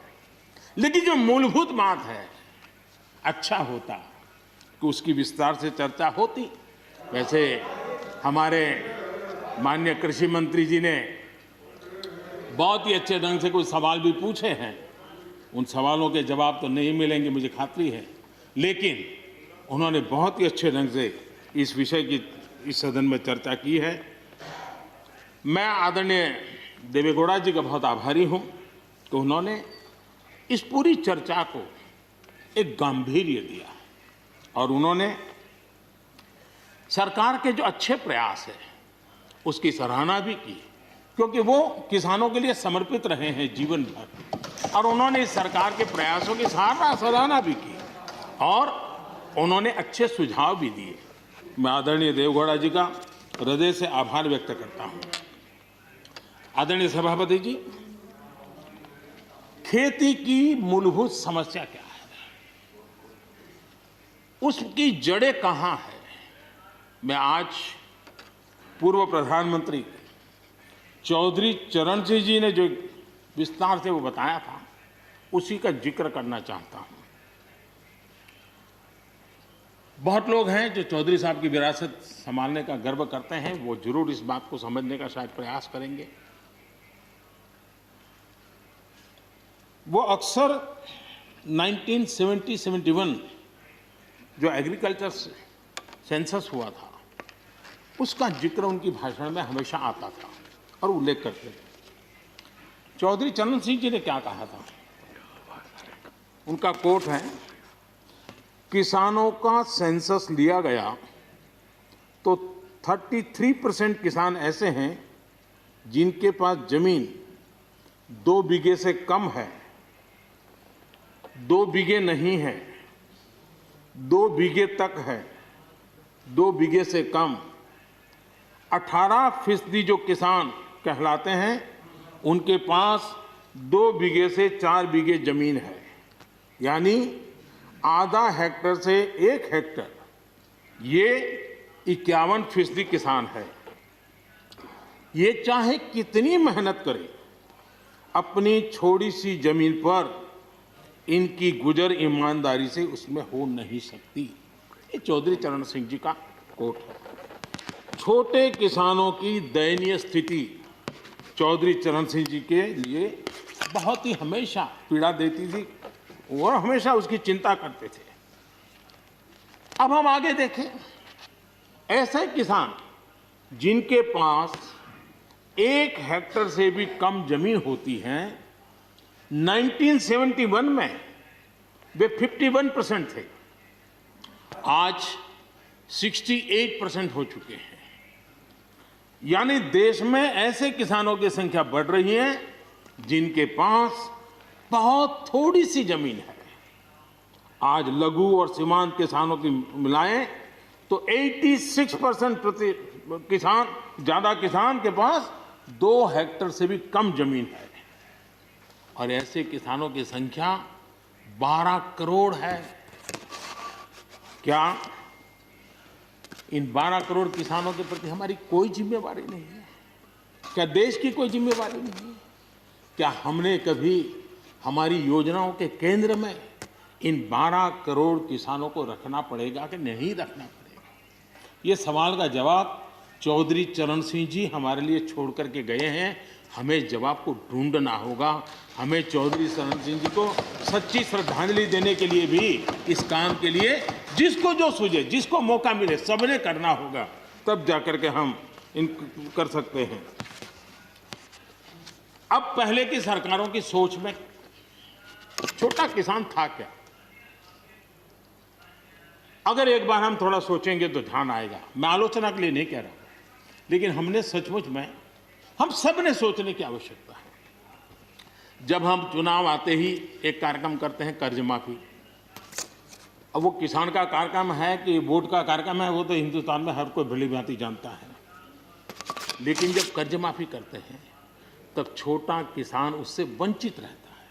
लेकिन जो मूलभूत बात है, अच्छा होता कि उसकी विस्तार से चर्चा होती। वैसे हमारे माननीय कृषि मंत्री जी ने बहुत ही अच्छे ढंग से कुछ सवाल भी पूछे हैं, उन सवालों के जवाब तो नहीं मिलेंगे मुझे खात्री है, लेकिन उन्होंने बहुत ही अच्छे ढंग से इस विषय की इस सदन में चर्चा की है। मैं आदरणीय देवेगौड़ा जी का बहुत आभारी हूं कि उन्होंने इस पूरी चर्चा को एक गांधीर्य दिया और उन्होंने सरकार के जो अच्छे प्रयास है उसकी सराहना भी की, क्योंकि वो किसानों के लिए समर्पित रहे हैं जीवन भर, और उन्होंने इस सरकार के प्रयासों की सराहना भी की और उन्होंने अच्छे सुझाव भी दिए। मैं आदरणीय देवेगौड़ा जी का हृदय से आभार व्यक्त करता हूं। आदरणीय सभापति जी, खेती की मूलभूत समस्या क्या है, उसकी जड़ें कहां है, मैं आज पूर्व प्रधानमंत्री चौधरी चरण सिंह जी ने जो विस्तार से वो बताया था उसी का जिक्र करना चाहता हूं। बहुत लोग हैं जो चौधरी साहब की विरासत संभालने का गर्व करते हैं, वो जरूर इस बात को समझने का शायद प्रयास करेंगे। वो अक्सर 1970-71 जो एग्रीकल्चर सेंसस हुआ था उसका जिक्र उनकी भाषण में हमेशा आता था और उल्लेख करते थे। चौधरी चरण सिंह जी ने क्या कहा था, उनका कोट है, किसानों का सेंसस लिया गया तो 33% किसान ऐसे हैं जिनके पास जमीन 2 बीघे से कम है, 2 बीघे नहीं है, 2 बीघे तक है, 2 बीघे से कम। 18% जो किसान कहलाते हैं उनके पास 2 बीघे से 4 बीघे जमीन है, यानी आधा हेक्टर से 1 हेक्टर, ये 51% किसान है। ये चाहे कितनी मेहनत करे, अपनी छोटी सी जमीन पर इनकी गुजर ईमानदारी से उसमें हो नहीं सकती। ये चौधरी चरण सिंह जी का कोट है। छोटे किसानों की दयनीय स्थिति चौधरी चरण सिंह जी के लिए बहुत ही हमेशा पीड़ा देती थी और हमेशा उसकी चिंता करते थे। अब हम आगे देखें, ऐसे किसान जिनके पास 1 हेक्टर से भी कम जमीन होती है, 1971 में वे 51% थे, आज 68% हो चुके हैं। यानी देश में ऐसे किसानों की संख्या बढ़ रही है जिनके पास बहुत थोड़ी सी जमीन है। आज लघु और सीमांत किसानों की मिलाएं तो 86% ज्यादा किसान के पास 2 हेक्टर से भी कम जमीन है, और ऐसे किसानों की संख्या 12 करोड़ है। क्या इन 12 करोड़ किसानों के प्रति हमारी कोई जिम्मेवारी नहीं है? क्या देश की कोई जिम्मेवारी नहीं है? क्या हमने कभी हमारी योजनाओं के केंद्र में इन 12 करोड़ किसानों को रखना पड़ेगा कि नहीं रखना पड़ेगा? ये सवाल का जवाब चौधरी चरण सिंह जी हमारे लिए छोड़ करके गए हैं। हमें जवाब को ढूंढना होगा। हमें चौधरी चरण सिंह जी को सच्ची श्रद्धांजलि देने के लिए भी इस काम के लिए जिसको जो सूझे, जिसको मौका मिले, सबने करना होगा, तब जाकर के हम इन कर सकते हैं। अब पहले की सरकारों की सोच में छोटा किसान था क्या? अगर एक बार हम थोड़ा सोचेंगे तो ध्यान आएगा। मैं आलोचना के लिए नहीं कह रहा, लेकिन हमने सचमुच में हम सब ने सोचने की आवश्यकता है। जब हम चुनाव आते ही एक कार्यक्रम करते हैं कर्ज माफी। अब वो किसान का कार्यक्रम है कि वोट का कार्यक्रम है, वो तो हिंदुस्तान में हर कोई भली भांति जानता है। लेकिन जब कर्ज माफी करते हैं तब छोटा किसान उससे वंचित रहता है,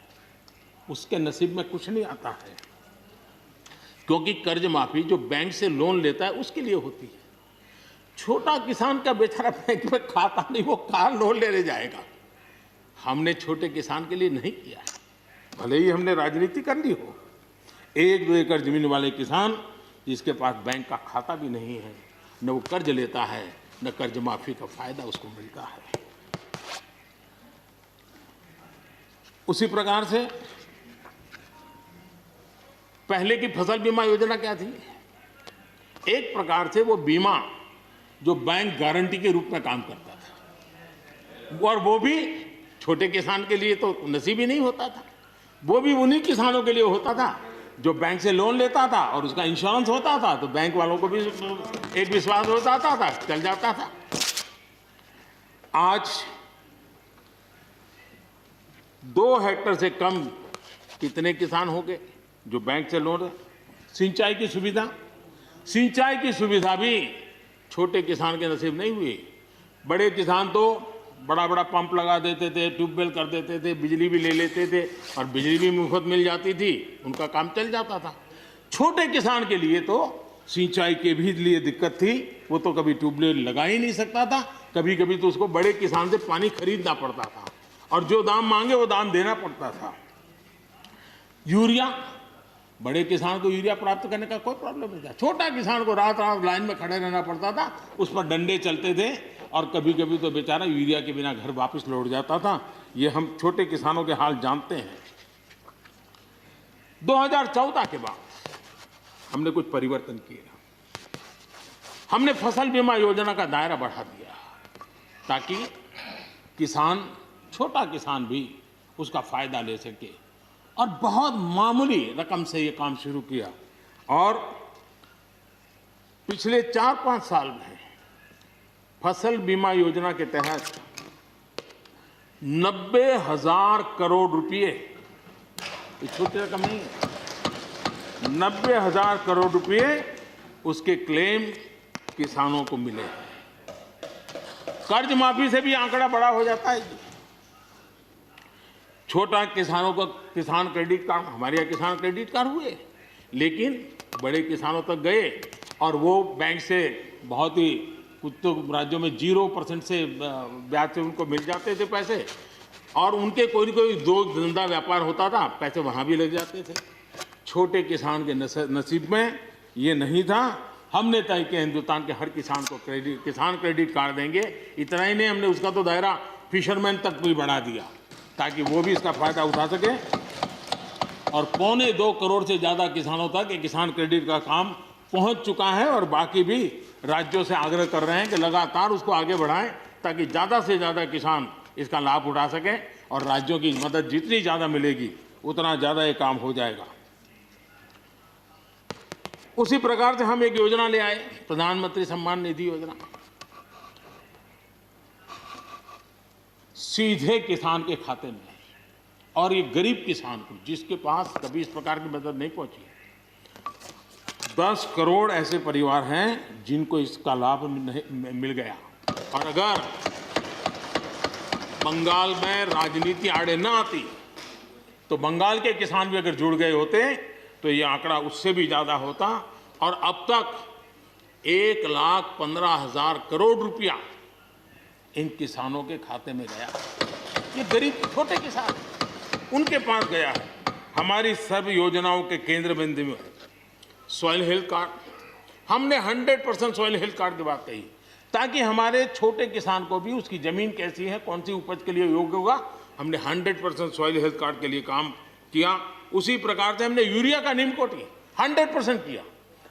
उसके नसीब में कुछ नहीं आता है, क्योंकि कर्ज माफी जो बैंक से लोन लेता है उसके लिए होती है। छोटा किसान का बेचारा बैंक में खाता नहीं, वो कार लोन लेने जाएगा। हमने छोटे किसान के लिए नहीं किया है, भले ही हमने राजनीति कर ली हो। 1-2 एकड़ जमीन वाले किसान जिसके पास बैंक का खाता भी नहीं है, न वो कर्ज लेता है, न कर्ज माफी का फायदा उसको मिलता है। उसी प्रकार से पहले की फसल बीमा योजना क्या थी? एक प्रकार से वो बीमा जो बैंक गारंटी के रूप में काम करता था, और वो भी छोटे किसान के लिए तो नसीब ही नहीं होता था। वो भी उन्हीं किसानों के लिए होता था जो बैंक से लोन लेता था और उसका इंश्योरेंस होता था, तो बैंक वालों को भी एक विश्वास हो जाता था, चल जाता था। आज 2 हेक्टेयर से कम कितने किसान हो गए जो बैंक से लोन? सिंचाई की सुविधा भी छोटे किसान के नसीब नहीं हुई। बड़े किसान तो बड़ा बड़ा पंप लगा देते थे, ट्यूबवेल कर देते थे, बिजली भी ले लेते थे और बिजली भी मुफ्त मिल जाती थी, उनका काम चल जाता था। छोटे किसान के लिए तो सिंचाई के भी लिए दिक्कत थी, वो तो कभी ट्यूबवेल लगा ही नहीं सकता था, कभी कभी तो उसको बड़े किसान से पानी खरीदना पड़ता था और जो दाम मांगे वो दाम देना पड़ता था। यूरिया, बड़े किसान को यूरिया प्राप्त करने का कोई प्रॉब्लम नहीं था। छोटा किसान को रात रात लाइन में खड़े रहना पड़ता था, उस पर डंडे चलते थे और कभी कभी तो बेचारा यूरिया के बिना घर वापस लौट जाता था। ये हम छोटे किसानों के हाल जानते हैं। 2014 के बाद हमने कुछ परिवर्तन किए। हमने फसल बीमा योजना का दायरा बढ़ा दिया ताकि किसान, छोटा किसान भी उसका फायदा ले सके, और बहुत मामूली रकम से ये काम शुरू किया। और पिछले 4-5 साल में फसल बीमा योजना के तहत 90,000 करोड़ रुपए, ये छोटी रकम नहीं है, 90,000 करोड़ रुपए उसके क्लेम किसानों को मिले। कर्ज माफी से भी आंकड़ा बड़ा हो जाता है। छोटा किसानों को किसान क्रेडिट कार्ड, हमारे यहाँ किसान क्रेडिट कार्ड हुए, लेकिन बड़े किसानों तक गए और वो बैंक से बहुत ही, कुछ तो राज्यों में 0% से ब्याज से उनको मिल जाते थे पैसे, और उनके कोई न कोई दो धंधा व्यापार होता था, पैसे वहाँ भी लग जाते थे। छोटे किसान के नसीब में ये नहीं था। हमने तय किया हिंदुस्तान के हर किसान को किसान क्रेडिट कार्ड देंगे। इतना ही नहीं, हमने उसका तो दायरा फिशरमैन तक भी बढ़ा दिया ताकि वो भी इसका फायदा उठा सके। और 2.25 करोड़ से ज़्यादा किसानों तक ये किसान क्रेडिट का काम पहुंच चुका है, और बाकी भी राज्यों से आग्रह कर रहे हैं कि लगातार उसको आगे बढ़ाएं ताकि ज़्यादा से ज़्यादा किसान इसका लाभ उठा सकें, और राज्यों की मदद जितनी ज़्यादा मिलेगी उतना ज़्यादा ये काम हो जाएगा। उसी प्रकार से हम एक योजना ले आए, प्रधानमंत्री सम्मान निधि योजना। सीधे किसान के खाते में, और ये गरीब किसान को जिसके पास कभी इस प्रकार की मदद नहीं पहुंची। 10 करोड़ ऐसे परिवार हैं जिनको इसका लाभ मिल गया। और अगर बंगाल में राजनीति आड़े न आती तो बंगाल के किसान भी अगर जुड़ गए होते तो ये आंकड़ा उससे भी ज्यादा होता। और अब तक 1,15,000 करोड़ रुपया इन किसानों के खाते में गया। ये गरीब छोटे किसान, उनके पास गया है। हमारी सब योजनाओं के केंद्र बिंदु में सॉइल हेल्थ कार्ड, हमने 100% सॉइल हेल्थ कार्ड की बात कही, ताकि हमारे छोटे किसान को भी उसकी ज़मीन कैसी है, कौन सी उपज के लिए योग्य होगा, हमने 100% सॉइल हेल्थ कार्ड के लिए काम किया। उसी प्रकार से हमने यूरिया का नीम कोटिंग 100% किया।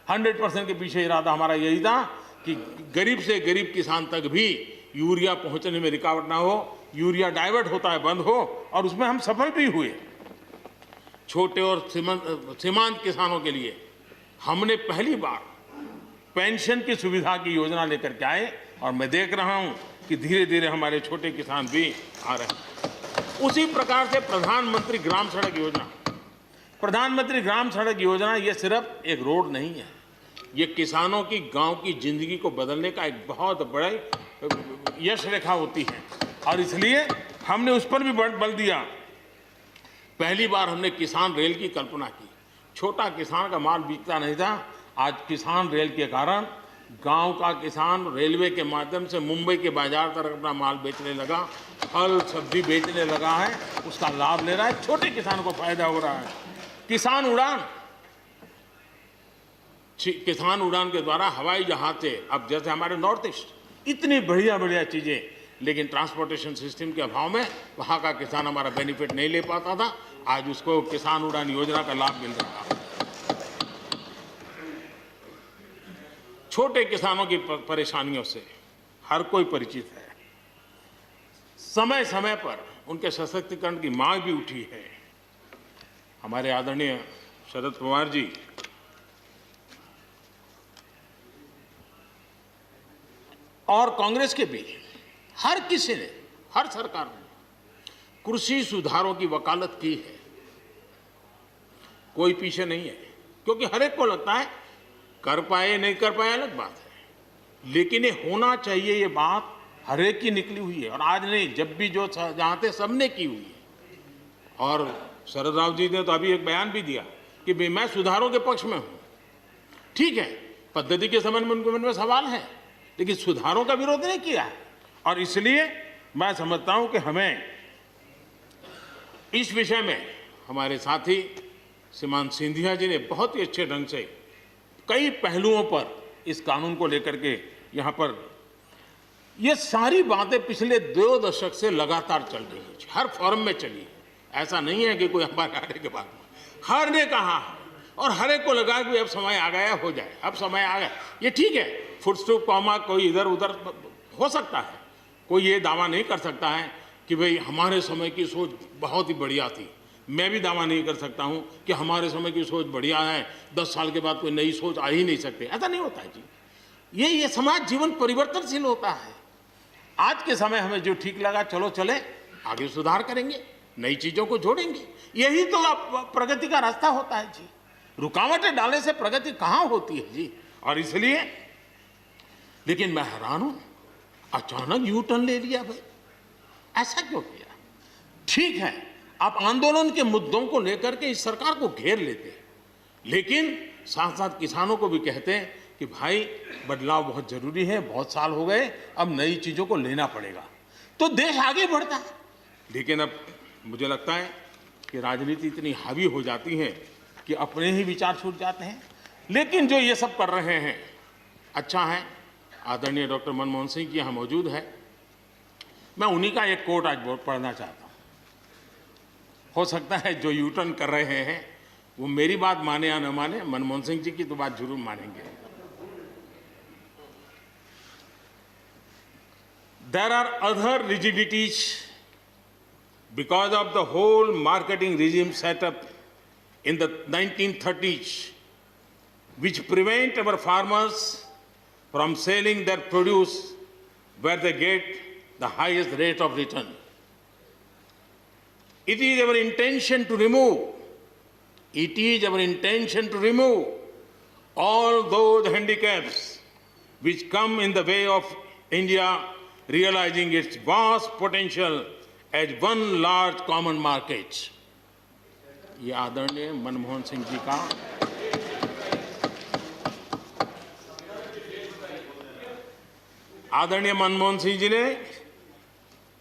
100% के पीछे इरादा हमारा यही था कि गरीब से गरीब किसान तक भी यूरिया पहुंचने में रुकावट ना हो, यूरिया डाइवर्ट होता है बंद हो, और उसमें हम सफल भी हुए। छोटे और सीमांत किसानों के लिए हमने पहली बार पेंशन की सुविधा की योजना लेकर के आए, और मैं देख रहा हूं कि धीरे धीरे हमारे छोटे किसान भी आ रहे हैं। उसी प्रकार से प्रधानमंत्री ग्राम सड़क योजना, प्रधानमंत्री ग्राम सड़क योजना ये सिर्फ एक रोड नहीं है, ये किसानों की गांव की जिंदगी को बदलने का एक बहुत बड़ा यश रेखा होती है, और इसलिए हमने उस पर भी बल दिया। पहली बार हमने किसान रेल की कल्पना की। छोटा किसान का माल बिकता नहीं था, आज किसान रेल के कारण गांव का किसान रेलवे के माध्यम से मुंबई के बाजार तक अपना माल बेचने लगा, फल सब्जी बेचने लगा है, उसका लाभ ले रहा है, छोटे किसान को फायदा हो रहा है। किसान उड़ान के द्वारा हवाई जहाज से, अब जैसे हमारे नॉर्थ ईस्ट इतनी बढ़िया बढ़िया चीजें, लेकिन ट्रांसपोर्टेशन सिस्टम के अभाव में वहां का किसान हमारा बेनिफिट नहीं ले पाता था, आज उसको किसान उड़ान योजना का लाभ मिल रहा है। छोटे किसानों की परेशानियों से हर कोई परिचित है। समय समय पर उनके सशक्तिकरण की मांग भी उठी है। हमारे आदरणीय शरद पवार जी और कांग्रेस के भी हर किसी ने, हर सरकार ने कृषि सुधारों की वकालत की है। कोई पीछे नहीं है, क्योंकि हर एक को लगता है कर पाए नहीं कर पाए अलग बात है, लेकिन ये होना चाहिए, ये बात हर एक की निकली हुई है। और आज नहीं, जब भी जो चाहते सबने की हुई है। और शरद राव जी ने तो अभी एक बयान भी दिया कि भाई मैं सुधारों के पक्ष में हूं। ठीक है, पद्धति के संबंध में उनके मन में सवाल है, लेकिन सुधारों का विरोध नहीं किया है। और इसलिए मैं समझता हूं कि हमें इस विषय में हमारे साथी श्रीमान सिंधिया जी ने बहुत ही अच्छे ढंग से कई पहलुओं पर इस कानून को लेकर के यहाँ पर ये सारी बातें पिछले 2 दशक से लगातार चल रही है, हर फोरम में चली है। ऐसा नहीं है कि कोई हमारे आने के बाद हर ने कहा है, और हर एक को लगा कि अब समय आ गया, हो जाए, अब समय आ गया। ये ठीक है, फुट स्टॉप कॉमा कोई इधर उधर हो सकता है, कोई ये दावा नहीं कर सकता है कि भाई हमारे समय की सोच बहुत ही बढ़िया थी। मैं भी दावा नहीं कर सकता हूं कि हमारे समय की सोच बढ़िया है, 10 साल के बाद कोई नई सोच आ ही नहीं सकती। ऐसा नहीं होता है जी। ये समाज जीवन परिवर्तनशील होता है। आज के समय हमें जो ठीक लगा, चलो चले, आगे सुधार करेंगे, नई चीजों को जोड़ेंगे। यही तो प्रगति का रास्ता होता है जी। रुकावटें डालने से प्रगति कहां होती है जी। और इसलिए, लेकिन मैं हैरान हूं, अचानक यू टर्न ले लिया भाई, ऐसा क्यों किया? ठीक है, आप आंदोलन के मुद्दों को लेकर के इस सरकार को घेर लेते, लेकिन साथ साथ किसानों को भी कहते हैं कि भाई बदलाव बहुत जरूरी है, बहुत साल हो गए, अब नई चीजों को लेना पड़ेगा, तो देश आगे बढ़ता है। लेकिन अब मुझे लगता है कि राजनीति इतनी हावी हो जाती है कि अपने ही विचार छूट जाते हैं। लेकिन जो ये सब कर रहे हैं अच्छा है। आदरणीय डॉक्टर मनमोहन सिंह जी यहाँ मौजूद है, मैं उन्हीं का एक कोट आज पढ़ना चाहता हूँ। हो सकता है जो यू टर्न कर रहे हैं वो मेरी बात माने या न माने, मनमोहन सिंह जी की तो बात जरूर मानेंगे। There are other rigidities because of the whole marketing regime set up in the 1930s, which prevent our farmers from selling their produce where they get the highest rate of return. It is our intention to remove all those handicaps which come in the way of India realizing its vast potential as one large common market. ये आदरणीय मनमोहन सिंह जी का आदरणीय मनमोहन सिंह जी ने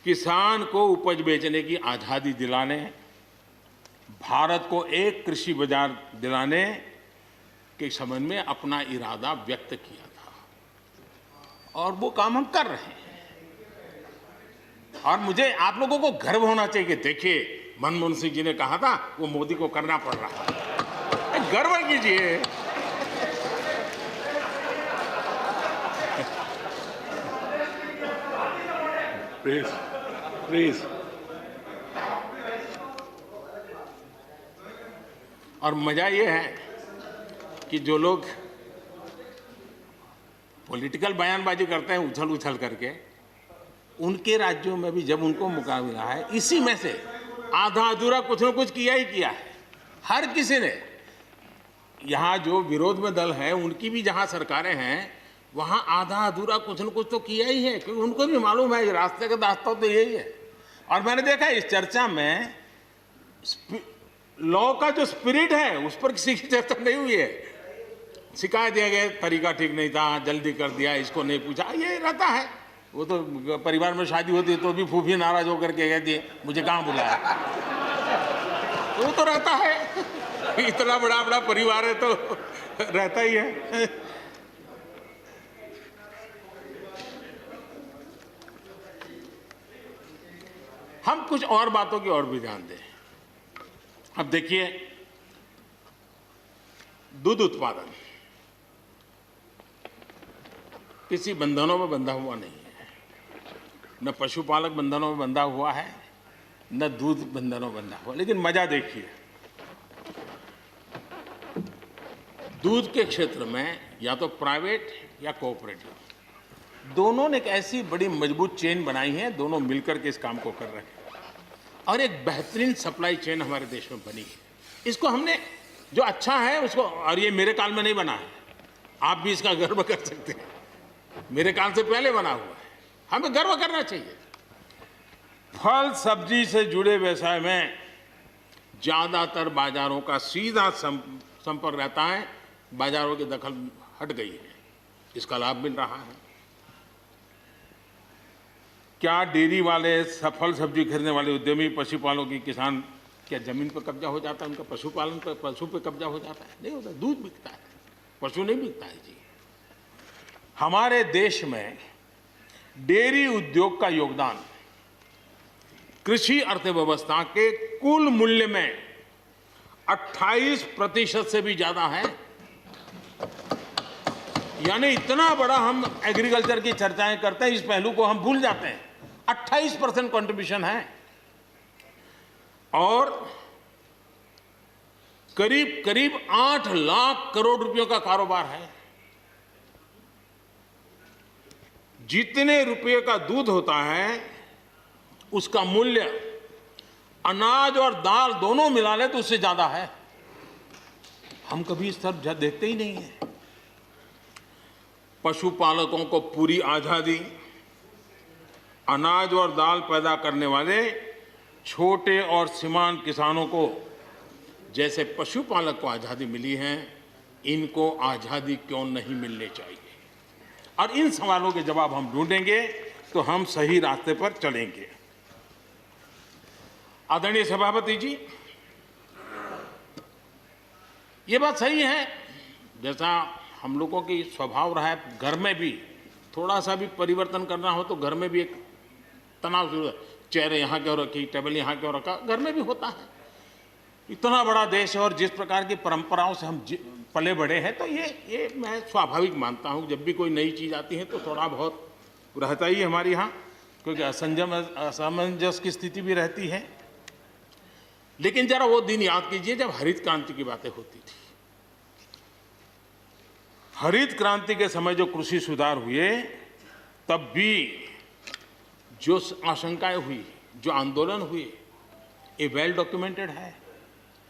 किसान को उपज बेचने की आज़ादी दिलाने, भारत को एक कृषि बाजार दिलाने के संबंध में अपना इरादा व्यक्त किया था और वो काम हम कर रहे हैं। और मुझे आप लोगों को गर्व होना चाहिए। देखिए, मनमोहन सिंह जी ने कहा था वो मोदी को करना पड़ रहा है, गर्व कीजिए। Please please. और मजा ये है कि जो लोग पॉलिटिकल बयानबाजी करते हैं उछल उछल करके, उनके राज्यों में भी जब उनको मौका मिला है, इसी में से आधा अधूरा कुछ न कुछ किया ही किया है। हर किसी ने, यहाँ जो विरोध में दल है उनकी भी जहाँ सरकारें हैं वहाँ आधा अधूरा कुछ न कुछ तो किया ही है, क्योंकि उनको भी मालूम है रास्ते का रास्ता तो यही है। और मैंने देखा इस चर्चा में लॉ का जो स्पिरिट है उस पर किसी की चर्चा नहीं हुई है। शिकायत दिया गया तरीका ठीक नहीं था, जल्दी कर दिया, इसको नहीं पूछा, ये रहता है। वो तो परिवार में शादी होती है तो भी फूफी नाराज होकर के कहती है मुझे कहाँ बुलाया। वो तो रहता है, इतना बड़ा बड़ा परिवार है तो रहता ही है। हम कुछ और बातों की ओर भी ध्यान दें। अब देखिए, दूध उत्पादन किसी बंधनों में बंधा हुआ नहीं है, न पशुपालक बंधनों में बंधा हुआ है, न दूध बंधनों में बंधा हुआ। लेकिन मजा देखिए, दूध के क्षेत्र में या तो प्राइवेट या कोऑपरेटिव दोनों ने एक ऐसी बड़ी मजबूत चेन बनाई है, दोनों मिलकर के इस काम को कर रहे हैं और एक बेहतरीन सप्लाई चेन हमारे देश में बनी है। इसको हमने जो अच्छा है उसको, और ये मेरे काल में नहीं बना है, आप भी इसका गर्व कर सकते हैं, मेरे काल से पहले बना हुआ है, हमें गर्व करना चाहिए। फल सब्जी से जुड़े व्यवसाय में ज्यादातर बाजारों का सीधा संपर्क रहता है, बाजारों की दखल हट गई है, इसका लाभ मिल रहा है। क्या डेयरी वाले, फल सब्जी खरीदने वाले उद्यमी, पशुपालकों की किसान, क्या जमीन पर कब्जा हो जाता है उनका? पशुपालन पर, पशु पे कब्जा हो जाता है? नहीं होता, दूध बिकता है, पशु नहीं बिकता है जी। हमारे देश में डेयरी उद्योग का योगदान कृषि अर्थव्यवस्था के कुल मूल्य में 28% से भी ज्यादा है। यानी इतना बड़ा हम एग्रीकल्चर की चर्चाएं करते हैं, इस पहलू को हम भूल जाते हैं। 28% कंट्रीब्यूशन है और करीब करीब 8 लाख करोड़ रुपयों का कारोबार है। जितने रुपये का दूध होता है उसका मूल्य अनाज और दाल दोनों मिला ले तो उससे ज्यादा है। हम कभी इस तरफ देखते ही नहीं है। पशुपालकों को पूरी आजादी, अनाज और दाल पैदा करने वाले छोटे और सीमांत किसानों को जैसे पशुपालक को आजादी मिली है, इनको आजादी क्यों नहीं मिलनी चाहिए? और इन सवालों के जवाब हम ढूंढेंगे तो हम सही रास्ते पर चलेंगे। आदरणीय सभापति जी, ये बात सही है, जैसा हम लोगों की स्वभाव रहा है, घर में भी थोड़ा सा भी परिवर्तन करना हो तो घर में भी एक तनाव शुरू है। चेयर यहाँ क्यों रखी, टेबल यहाँ क्यों रखा, घर में भी होता है। इतना बड़ा देश है और जिस प्रकार की परंपराओं से हम पले बड़े हैं, तो ये मैं स्वाभाविक मानता हूँ। जब भी कोई नई चीज़ आती है तो थोड़ा बहुत रहता ही हमारे यहाँ, क्योंकि असमंजस की स्थिति भी रहती है। लेकिन जरा वो दिन याद कीजिए जब हरित क्रांति की बातें होती थी। हरित क्रांति के समय जो कृषि सुधार हुए, तब भी जो आशंकाएं हुई, जो आंदोलन हुए, ये वेल डॉक्यूमेंटेड है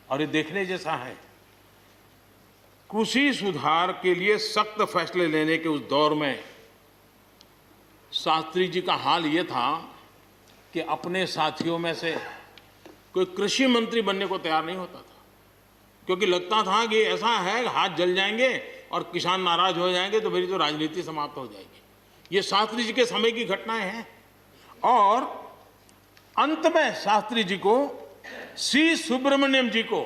और ये देखने जैसा है। कृषि सुधार के लिए सख्त फैसले लेने के उस दौर में शास्त्री जी का हाल ये था कि अपने साथियों में से कोई कृषि मंत्री बनने को तैयार नहीं होता था, क्योंकि लगता था कि ऐसा है हाथ जल जाएंगे और किसान नाराज हो जाएंगे तो मेरी तो राजनीति समाप्त हो जाएगी। ये शास्त्री जी के समय की घटनाएं हैं। और अंत में शास्त्री जी को सी सुब्रमण्यम जी को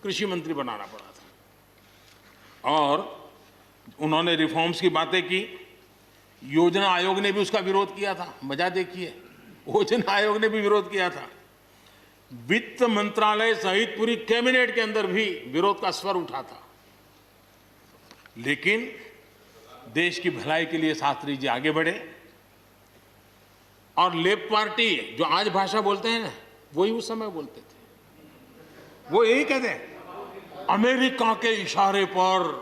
कृषि मंत्री बनाना पड़ा था। और उन्होंने रिफॉर्म्स की बातें की। योजना आयोग ने भी उसका विरोध किया था। मजा देखिए, योजना आयोग ने भी विरोध किया था। वित्त मंत्रालय सहित पूरी कैबिनेट के अंदर भी विरोध का स्वर उठा था। लेकिन देश की भलाई के लिए शास्त्री जी आगे बढ़े और लेफ्ट पार्टी जो आज भाषा बोलते हैं ना, वही उस समय बोलते थे। वो यही कहते हैं, अमेरिका के इशारे पर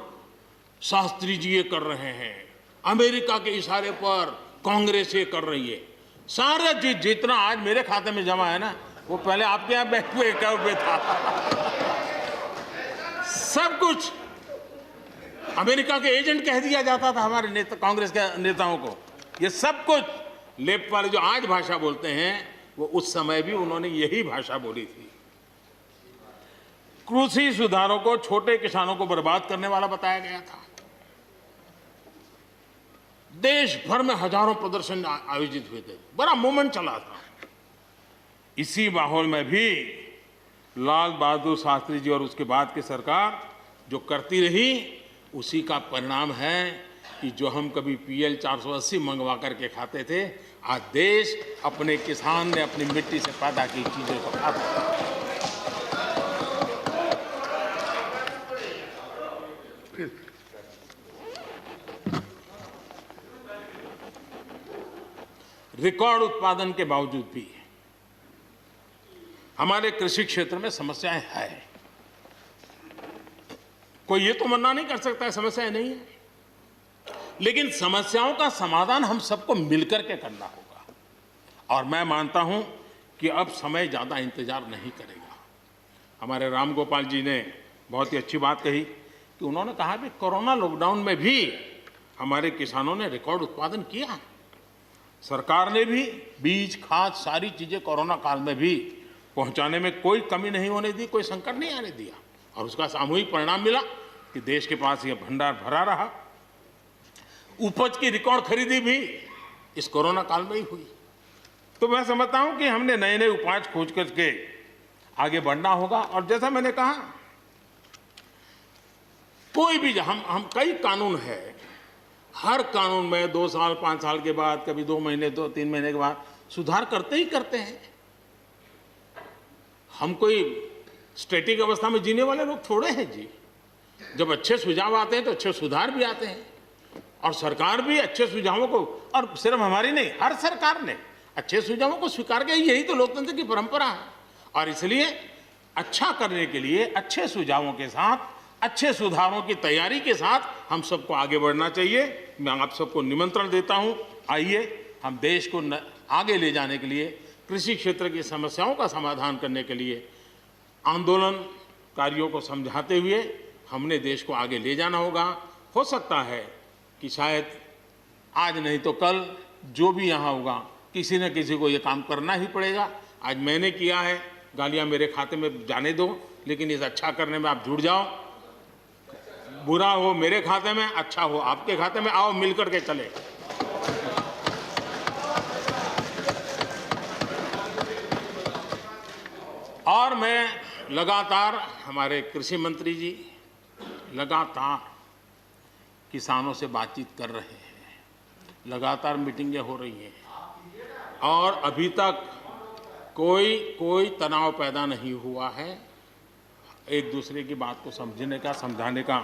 शास्त्री जी ये कर रहे हैं, अमेरिका के इशारे पर कांग्रेस ये कर रही है। सारा जितना आज मेरे खाते में जमा है ना, वो पहले आपके यहाँ बैंक में अकाउंट में था। सब कुछ अमेरिका के एजेंट कह दिया जाता था हमारे नेता, कांग्रेस के नेताओं को। ये सब कुछ लेफ्ट वाले जो आज भाषा बोलते हैं, वो उस समय भी उन्होंने यही भाषा बोली थी। कृषि सुधारों को छोटे किसानों को बर्बाद करने वाला बताया गया था। देश भर में हजारों प्रदर्शन आयोजित हुए थे, बड़ा मूवमेंट चला था। इसी माहौल में भी लाल बहादुर शास्त्री जी और उसके बाद की सरकार जो करती रही, उसी का परिणाम है कि जो हम कभी PL 480 मंगवा करके खाते थे, आज देश अपने किसान ने अपनी मिट्टी से पैदा की चीजों को खाता है। रिकॉर्ड उत्पादन के बावजूद भी हमारे कृषि क्षेत्र में समस्याएं हैं। कोई ये तो मना नहीं कर सकता है समस्याएं नहीं है, लेकिन समस्याओं का समाधान हम सबको मिलकर के करना होगा। और मैं मानता हूं कि अब समय ज्यादा इंतजार नहीं करेगा। हमारे राम गोपाल जी ने बहुत ही अच्छी बात कही कि उन्होंने कहा कि कोरोना लॉकडाउन में भी हमारे किसानों ने रिकॉर्ड उत्पादन किया। सरकार ने भी बीज, खाद, सारी चीजें कोरोना काल में भी पहुंचाने में कोई कमी नहीं होने दी, कोई संकट नहीं आने दिया। और उसका सामूहिक परिणाम मिला कि देश के पास यह भंडार भरा रहा। उपज की रिकॉर्ड खरीदी भी इस कोरोना काल में ही हुई। तो मैं समझता हूं कि हमने नए नए उपाय खोज करके आगे बढ़ना होगा। और जैसा मैंने कहा, कोई भी हम कई कानून है, हर कानून में 2 साल 5 साल के बाद, कभी 2 महीने 2-3 महीने के बाद सुधार करते ही करते हैं। हम कोई स्टैटिक अवस्था में जीने वाले लोग थोड़े हैं जी। जब अच्छे सुझाव आते हैं तो अच्छे सुधार भी आते हैं, और सरकार भी अच्छे सुझावों को, और सिर्फ हमारी नहीं, हर सरकार ने अच्छे सुझावों को स्वीकार किया। यही तो लोकतंत्र की परंपरा है। और इसलिए अच्छा करने के लिए अच्छे सुझावों के साथ, अच्छे सुधारों की तैयारी के साथ हम सबको आगे बढ़ना चाहिए। मैं आप सबको निमंत्रण देता हूं, आइए हम देश को आगे ले जाने के लिए, कृषि क्षेत्र की समस्याओं का समाधान करने के लिए आंदोलनकारियों को समझाते हुए हमने देश को आगे ले जाना होगा। हो सकता है कि शायद आज नहीं तो कल जो भी यहाँ होगा, किसी न किसी को ये काम करना ही पड़ेगा। आज मैंने किया है, गालियाँ मेरे खाते में जाने दो, लेकिन इस अच्छा करने में आप जुड़ जाओ। बुरा हो मेरे खाते में, अच्छा हो आपके खाते में, आओ मिलकर के चले। और मैं लगातार, हमारे कृषि मंत्री जी लगातार किसानों से बातचीत कर रहे हैं, लगातार मीटिंगें हो रही हैं, और अभी तक कोई तनाव पैदा नहीं हुआ है। एक दूसरे की बात को समझने का, समझाने का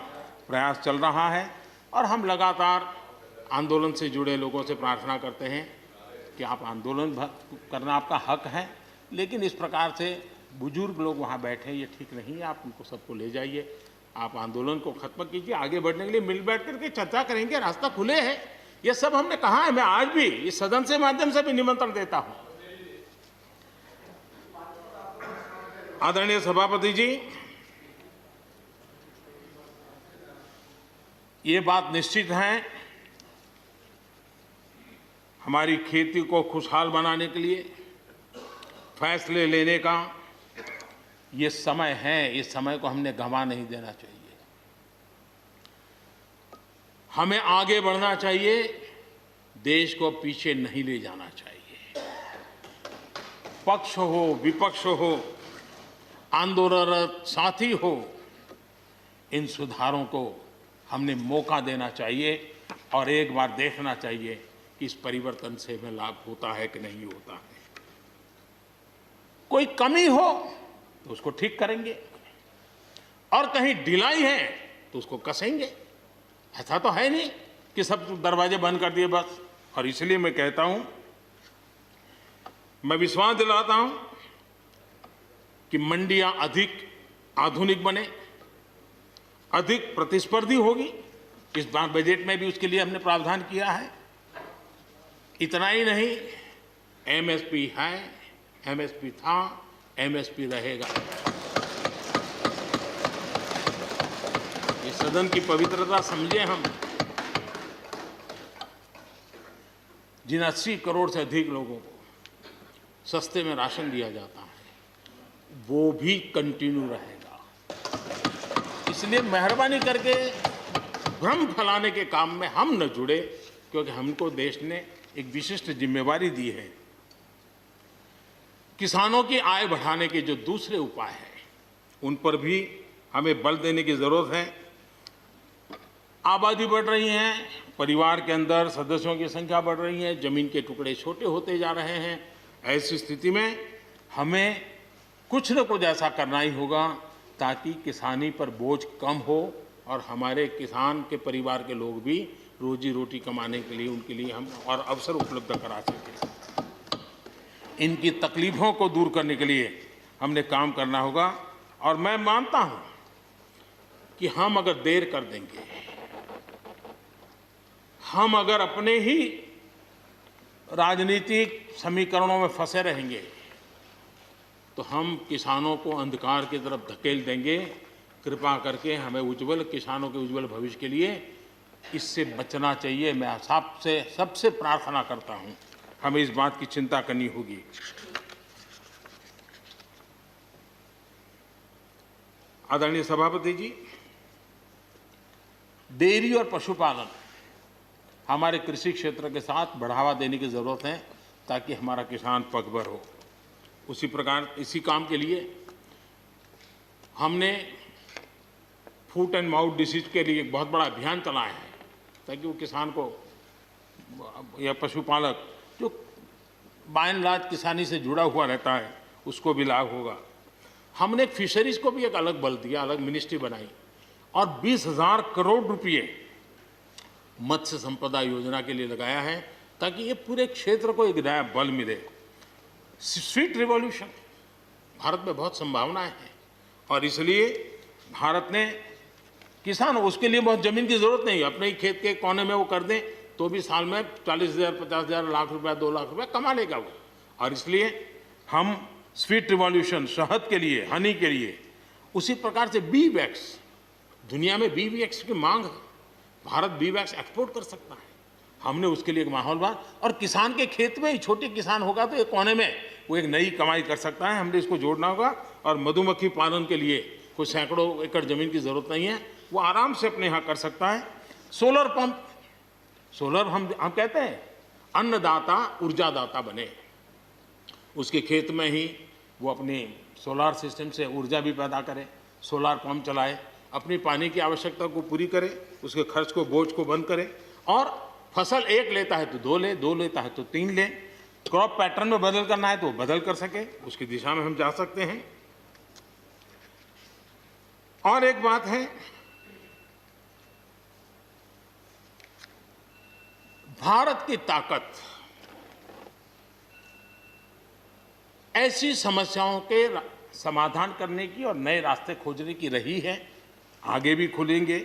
प्रयास चल रहा है। और हम लगातार आंदोलन से जुड़े लोगों से प्रार्थना करते हैं कि आप आंदोलन करना आपका हक है, लेकिन इस प्रकार से बुजुर्ग लोग वहाँ बैठे, ये ठीक नहीं है। आप उनको सबको ले जाइए, आप आंदोलन को खत्म कीजिए। आगे बढ़ने के लिए मिल बैठ करके चर्चा करेंगे, रास्ता खुले है। ये सब हमने कहा है। मैं आज भी इस सदन से माध्यम से भी निमंत्रण देता हूँ। आदरणीय सभापति जी, ये बात निश्चित है, हमारी खेती को खुशहाल बनाने के लिए फैसले लेने का ये समय है। इस समय को हमने गंवा नहीं देना चाहिए। हमें आगे बढ़ना चाहिए, देश को पीछे नहीं ले जाना चाहिए। पक्ष हो, विपक्ष हो, आंदोलनरत साथी हो, इन सुधारों को हमने मौका देना चाहिए और एक बार देखना चाहिए कि इस परिवर्तन से हमें लाभ होता है कि नहीं होता है। कोई कमी हो तो उसको ठीक करेंगे और कहीं ढिलाई है तो उसको कसेंगे। ऐसा तो है नहीं कि सब दरवाजे बंद कर दिए बस। और इसलिए मैं कहता हूं, मैं विश्वास दिलाता हूं कि मंडियां अधिक आधुनिक बने, अधिक प्रतिस्पर्धी होगी। इस बार बजट में भी उसके लिए हमने प्रावधान किया है। इतना ही नहीं, एमएसपी है, एमएसपी था, एमएसपी रहेगा। इस सदन की पवित्रता समझे हम। जिन 80 करोड़ से अधिक लोगों को सस्ते में राशन दिया जाता है, वो भी कंटिन्यू रहेगा। इसलिए मेहरबानी करके भ्रम फैलाने के काम में हम न जुड़े, क्योंकि हमको देश ने एक विशिष्ट जिम्मेवारी दी है। किसानों की आय बढ़ाने के जो दूसरे उपाय हैं, उन पर भी हमें बल देने की जरूरत है। आबादी बढ़ रही है, परिवार के अंदर सदस्यों की संख्या बढ़ रही है, जमीन के टुकड़े छोटे होते जा रहे हैं। ऐसी स्थिति में हमें कुछ न कुछ ऐसा करना ही होगा ताकि किसानी पर बोझ कम हो और हमारे किसान के परिवार के लोग भी रोजी रोटी कमाने के लिए, उनके लिए हम और अवसर उपलब्ध करा सकें। इनकी तकलीफों को दूर करने के लिए हमने काम करना होगा। और मैं मानता हूं कि हम अगर देर कर देंगे, हम अगर अपने ही राजनीतिक समीकरणों में फंसे रहेंगे, तो हम किसानों को अंधकार की तरफ धकेल देंगे। कृपा करके हमें किसानों के उज्जवल भविष्य के लिए इससे बचना चाहिए। मैं सबसे प्रार्थना करता हूं, हमें इस बात की चिंता करनी होगी। आदरणीय सभापति जी, डेयरी और पशुपालन हमारे कृषि क्षेत्र के साथ बढ़ावा देने की जरूरत है ताकि हमारा किसान पगभर हो। उसी प्रकार इसी काम के लिए हमने फूट एंड माउथ डिसीज के लिए एक बहुत बड़ा अभियान चलाया है ताकि वो किसान को या पशुपालक जो बाय एंड लार्ज किसानी से जुड़ा हुआ रहता है उसको भी लाभ होगा। हमने फिशरीज को भी एक अलग बल दिया, अलग मिनिस्ट्री बनाई और 20,000 करोड़ रुपए मत्स्य संपदा योजना के लिए लगाया है ताकि ये पूरे क्षेत्र को एक नया बल मिले। स्वीट रिवॉल्यूशन, भारत में बहुत संभावनाएं हैं और इसलिए भारत ने किसान, उसके लिए बहुत जमीन की जरूरत नहीं, अपने ही खेत के कोने में वो कर दें तो भी साल में 40,000, 50,000, लाख रुपया, 2 लाख रुपया कमा लेगा वो। और इसलिए हम स्वीट रिवॉल्यूशन, शहद के लिए, हनी के लिए, उसी प्रकार से बी वैक्स, दुनिया में बी वैक्स की मांग है, भारत बी वैक्स एक्सपोर्ट कर सकता है। हमने उसके लिए एक माहौल बना और किसान के खेत में ही छोटे किसान होगा तो एक कोने में वो एक नई कमाई कर सकता है। हमने इसको जोड़ना होगा। और मधुमक्खी पालन के लिए कोई सैकड़ों एकड़ जमीन की जरूरत नहीं है, वो आराम से अपने यहाँ कर सकता है। सोलर पंप, सोलर हम कहते हैं अन्नदाता ऊर्जादाता बने, उसके खेत में ही वो अपनी सोलार सिस्टम से ऊर्जा भी पैदा करे, सोलार पंप चलाए, अपनी पानी की आवश्यकता को पूरी करे, उसके खर्च को, बोझ को बंद करे और फसल एक लेता है तो 2 ले, 2 लेता है तो 3 ले। क्रॉप पैटर्न में बदल करना है तो बदल कर सके, उसकी दिशा में हम जा सकते हैं। और एक बात है, भारत की ताकत ऐसी समस्याओं के समाधान करने की और नए रास्ते खोजने की रही है, आगे भी खुलेंगे।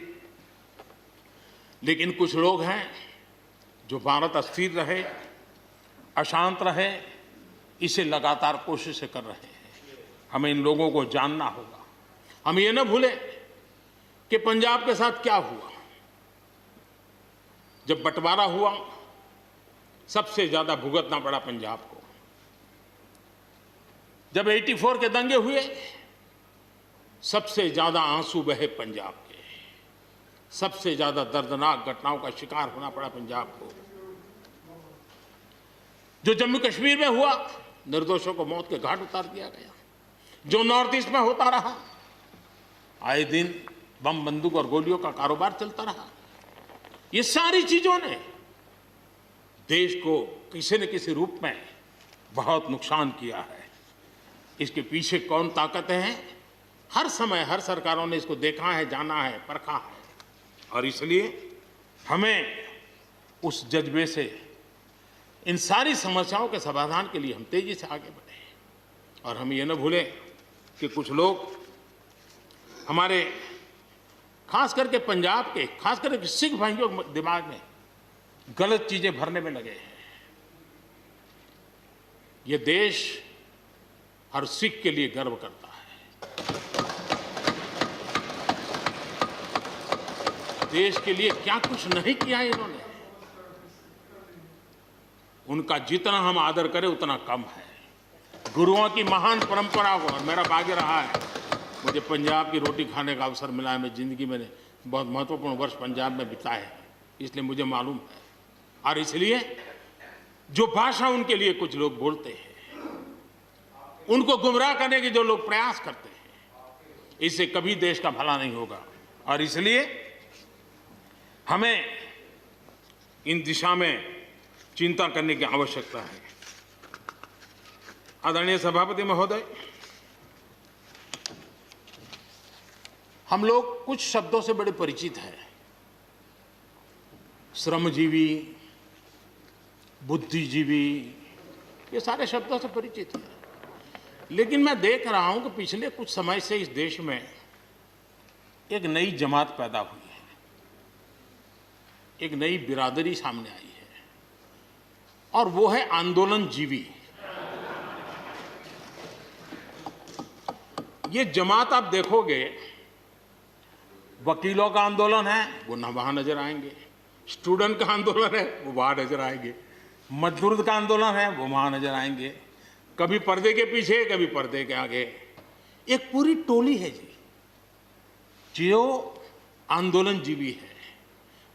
लेकिन कुछ लोग हैं जो भारत अस्थिर रहे, अशांत रहे, इसे लगातार कोशिशें कर रहे हैं। हमें इन लोगों को जानना होगा। हम ये न भूलें कि पंजाब के साथ क्या हुआ। जब बंटवारा हुआ, सबसे ज्यादा भुगतना पड़ा पंजाब को। जब 84 के दंगे हुए, सबसे ज्यादा आंसू बहे पंजाब के, सबसे ज्यादा दर्दनाक घटनाओं का शिकार होना पड़ा पंजाब को। जो जम्मू कश्मीर में हुआ, निर्दोषों को मौत के घाट उतार दिया गया। जो नॉर्थ ईस्ट में होता रहा, आए दिन बम बंदूक और गोलियों का कारोबार चलता रहा। ये सारी चीजों ने देश को किसी न किसी रूप में बहुत नुकसान किया है। इसके पीछे कौन ताकतें हैं, हर समय हर सरकारों ने इसको देखा है, जाना है, परखा है, और इसलिए हमें उस जज्बे से इन सारी समस्याओं के समाधान के लिए हम तेजी से आगे बढ़े। और हम ये न भूलें कि कुछ लोग हमारे खास करके पंजाब के, खास करके सिख भाइयों के दिमाग में गलत चीजें भरने में लगे हैं। ये देश हर सिख के लिए गर्व करता है। देश के लिए क्या कुछ नहीं किया इन्होंने, उनका जितना हम आदर करें उतना कम है। गुरुओं की महान परंपरा को, और मेरा भाग्य रहा है मुझे पंजाब की रोटी खाने का अवसर मिला है। मैं जिंदगी में बहुत महत्वपूर्ण वर्ष पंजाब में बिताए हैं, इसलिए मुझे मालूम है। और इसलिए जो भाषा उनके लिए कुछ लोग बोलते हैं, उनको गुमराह करने के जो लोग प्रयास करते हैं, इससे कभी देश का भला नहीं होगा। और इसलिए हमें इन दिशा में चिंता करने की आवश्यकता है। आदरणीय सभापति महोदय, हम लोग कुछ शब्दों से बड़े परिचित हैं। श्रमजीवी, बुद्धिजीवी, ये सारे शब्दों से परिचित हैं। लेकिन मैं देख रहा हूं कि पिछले कुछ समय से इस देश में एक नई जमात पैदा हुई है, एक नई बिरादरी सामने आई है, और वो है आंदोलनजीवी। ये जमात आप देखोगे, वकीलों का आंदोलन है वो न वहां नजर आएंगे, स्टूडेंट का आंदोलन है वो वहां नजर आएंगे, मजदूर का आंदोलन है वो वहां नजर आएंगे, कभी पर्दे के पीछे कभी पर्दे के आगे। एक पूरी टोली है जी जो आंदोलनजीवी है।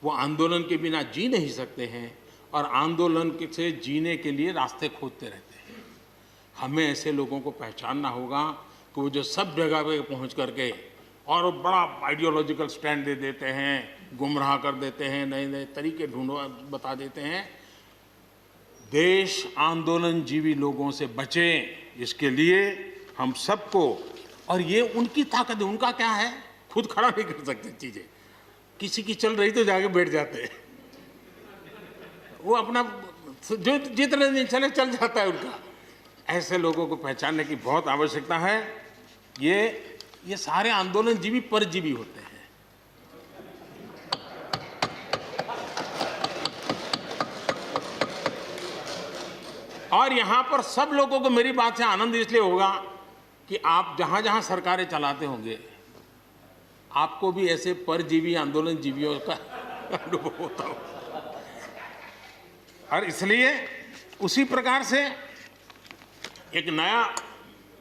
वो आंदोलन के बिना जी नहीं सकते हैं और आंदोलन से जीने के लिए रास्ते खोजते रहते हैं। हमें ऐसे लोगों को पहचानना होगा कि वो जो सब जगह पे पहुंच करके और बड़ा आइडियोलॉजिकल स्टैंड दे देते हैं, गुमराह कर देते हैं, नए नए तरीके बता देते हैं। देश आंदोलनजीवी लोगों से बचे, इसके लिए हम सबको, और ये उनकी ताकत है। उनका क्या है, खुद खड़ा नहीं कर सकते चीजें, किसी की चल रही तो जाके बैठ जाते हैं। वो अपना जो जितने दिन चले चल जाता है उनका। ऐसे लोगों को पहचानने की बहुत आवश्यकता है। ये सारे आंदोलनजीवी परजीवी होते हैं। और यहां पर सब लोगों को मेरी बात से आनंद इसलिए होगा कि आप जहां जहां सरकारें चलाते होंगे, आपको भी ऐसे परजीवी आंदोलनजीवियों का अनुभव होता हो। और इसलिए उसी प्रकार से एक नया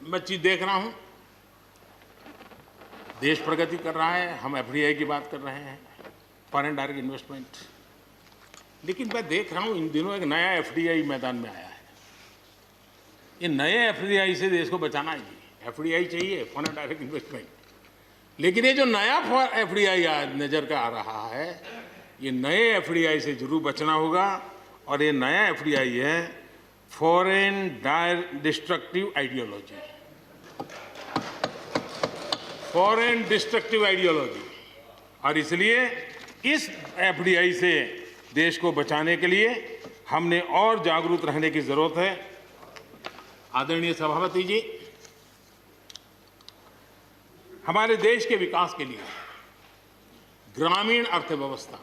मैं चीज देख रहा हूं, देश प्रगति कर रहा है, हम एफडीआई की बात कर रहे हैं, फॉरेन डायरेक्ट इन्वेस्टमेंट। लेकिन मैं देख रहा हूं इन दिनों एक नया एफडीआई मैदान में आया है। ये नए एफडीआई से देश को बचाना है। एफडीआई चाहिए, फॉरेन डायरेक्ट इन्वेस्टमेंट। लेकिन ये जो नया एफडीआई नजर का आ रहा है, ये नए एफडीआई से जरूर बचना होगा। और ये नया एफडीआई है foreign destructive ideology, foreign destructive ideology. और इसलिए इस एफडीआई से देश को बचाने के लिए हमने और जागरूक रहने की जरूरत है। आदरणीय सभापति जी, हमारे देश के विकास के लिए ग्रामीण अर्थव्यवस्था,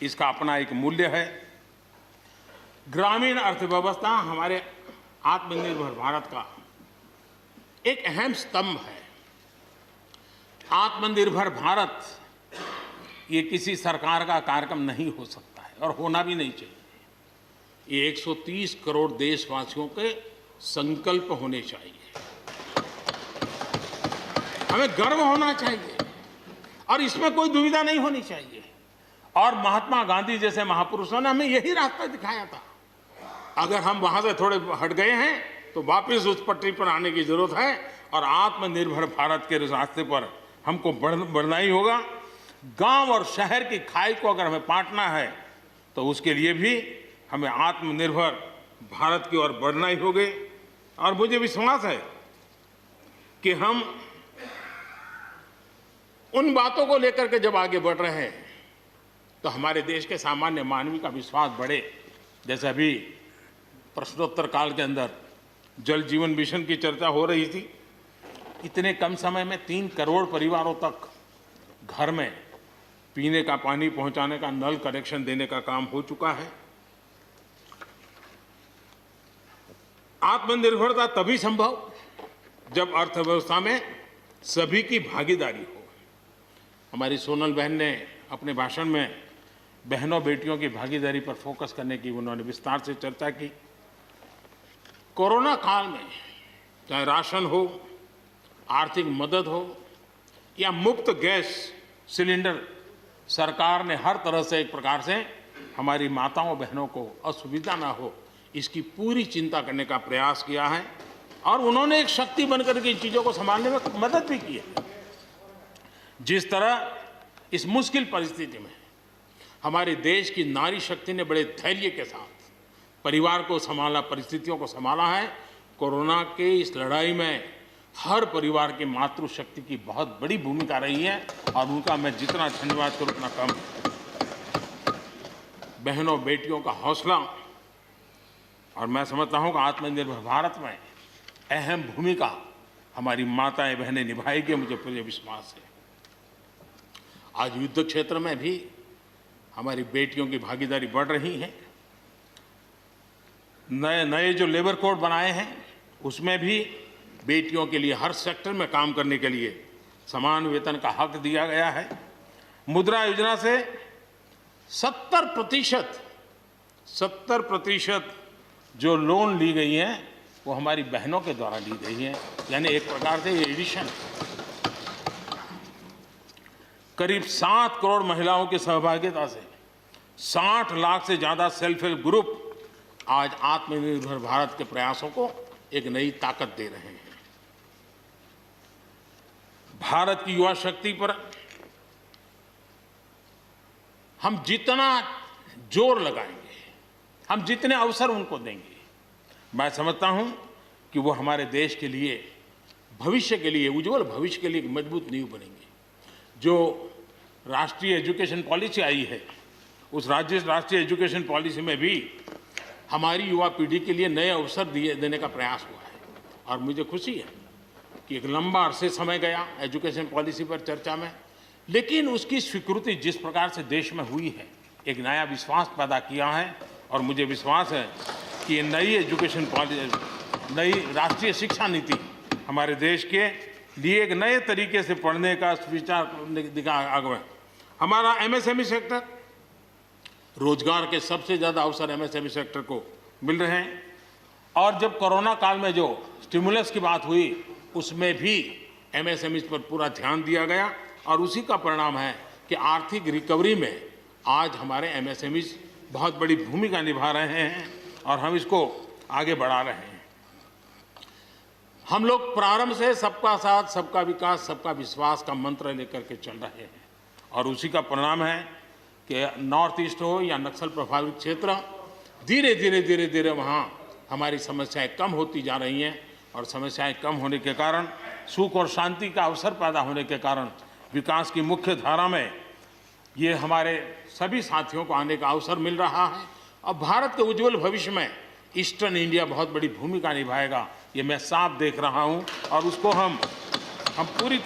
इसका अपना एक मूल्य है। ग्रामीण अर्थव्यवस्था हमारे आत्मनिर्भर भारत का एक अहम स्तंभ है। आत्मनिर्भर भारत ये किसी सरकार का कार्यक्रम नहीं हो सकता है और होना भी नहीं चाहिए। ये 130 करोड़ देशवासियों के संकल्प होने चाहिए। हमें गर्व होना चाहिए और इसमें कोई दुविधा नहीं होनी चाहिए। और महात्मा गांधी जैसे महापुरुषों ने हमें यही रास्ता दिखाया था। अगर हम वहां से थोड़े हट गए हैं तो वापस उस पटरी पर आने की जरूरत है और आत्मनिर्भर भारत के रास्ते पर हमको बढ़ना ही होगा। गांव और शहर की खाई को अगर हमें पाटना है तो उसके लिए भी हमें आत्मनिर्भर भारत की ओर बढ़ना ही होगा। और मुझे विश्वास है कि हम उन बातों को लेकर के जब आगे बढ़ रहे हैं तो हमारे देश के सामान्य मानवी का विश्वास बढ़े। जैसे अभी प्रश्नोत्तर काल के अंदर जल जीवन मिशन की चर्चा हो रही थी। इतने कम समय में 3 करोड़ परिवारों तक घर में पीने का पानी पहुंचाने का, नल कनेक्शन देने का काम हो चुका है। आत्मनिर्भरता तभी संभव जब अर्थव्यवस्था में सभी की भागीदारी हो। हमारी सोनल बहन ने अपने भाषण में बहनों बेटियों की भागीदारी पर फोकस करने की उन्होंने विस्तार से चर्चा की। कोरोना काल में चाहे राशन हो, आर्थिक मदद हो या मुफ्त गैस सिलेंडर, सरकार ने हर तरह से एक प्रकार से हमारी माताओं बहनों को असुविधा ना हो इसकी पूरी चिंता करने का प्रयास किया है। और उन्होंने एक शक्ति बनकर के इन चीज़ों को संभालने में मदद भी की है। जिस तरह इस मुश्किल परिस्थिति में हमारे देश की नारी शक्ति ने बड़े धैर्य के साथ परिवार को संभाला, परिस्थितियों को संभाला है। कोरोना के इस लड़ाई में हर परिवार की मातृशक्ति की बहुत बड़ी भूमिका रही है और उनका मैं जितना धन्यवाद करूं उतना कम। बहनों बेटियों का हौसला और मैं समझता हूं कि आत्मनिर्भर भारत में अहम भूमिका हमारी माताएं बहनें निभाएगी, मुझे पूरे विश्वास है। आज युद्ध क्षेत्र में भी हमारी बेटियों की भागीदारी बढ़ रही है। नए जो लेबर कोड बनाए हैं उसमें भी बेटियों के लिए हर सेक्टर में काम करने के लिए समान वेतन का हक दिया गया है। मुद्रा योजना से 70% जो लोन ली गई हैं वो हमारी बहनों के द्वारा ली गई हैं, यानी एक प्रकार से एडिशन। करीब 7 करोड़ महिलाओं की सहभागिता से 60 लाख से ज़्यादा सेल्फ हेल्प ग्रुप आज आत्मनिर्भर भारत के प्रयासों को एक नई ताकत दे रहे हैं। भारत की युवा शक्ति पर हम जितना जोर लगाएंगे, हम जितने अवसर उनको देंगे, मैं समझता हूं कि वो हमारे देश के लिए, भविष्य के लिए, उज्जवल भविष्य के लिए एक मजबूत नींव बनेंगे। जो राष्ट्रीय एजुकेशन पॉलिसी आई है उस राष्ट्रीय एजुकेशन पॉलिसी में भी हमारी युवा पीढ़ी के लिए नए अवसर देने का प्रयास हुआ है। और मुझे खुशी है कि एक लंबा अरसे समय गया एजुकेशन पॉलिसी पर चर्चा में, लेकिन उसकी स्वीकृति जिस प्रकार से देश में हुई है एक नया विश्वास पैदा किया है। और मुझे विश्वास है कि नई एजुकेशन पॉलिसी, नई राष्ट्रीय शिक्षा नीति हमारे देश के लिए एक नए तरीके से पढ़ने का विचार दिखा आगे। हमारा एमएसएमई सेक्टर, रोजगार के सबसे ज़्यादा अवसर एमएसएमई सेक्टर को मिल रहे हैं। और जब कोरोना काल में जो स्टिमुलस की बात हुई उसमें भी एमएसएमई पर पूरा ध्यान दिया गया और उसी का परिणाम है कि आर्थिक रिकवरी में आज हमारे एमएसएमई बहुत बड़ी भूमिका निभा रहे हैं और हम इसको आगे बढ़ा रहे हैं। हम लोग प्रारंभ से सबका साथ, सबका विकास, सबका विश्वास का मंत्र लेकर के चल रहे हैं और उसी का परिणाम है कि नॉर्थ ईस्ट हो या नक्सल प्रभावित क्षेत्र, धीरे धीरे वहाँ हमारी समस्याएं कम होती जा रही हैं। और समस्याएं कम होने के कारण, सुख और शांति का अवसर पैदा होने के कारण विकास की मुख्य धारा में ये हमारे सभी साथियों को आने का अवसर मिल रहा है। और भारत के उज्जवल भविष्य में ईस्टर्न इंडिया बहुत बड़ी भूमिका निभाएगा, ये मैं साफ देख रहा हूँ। और उसको हम पूरी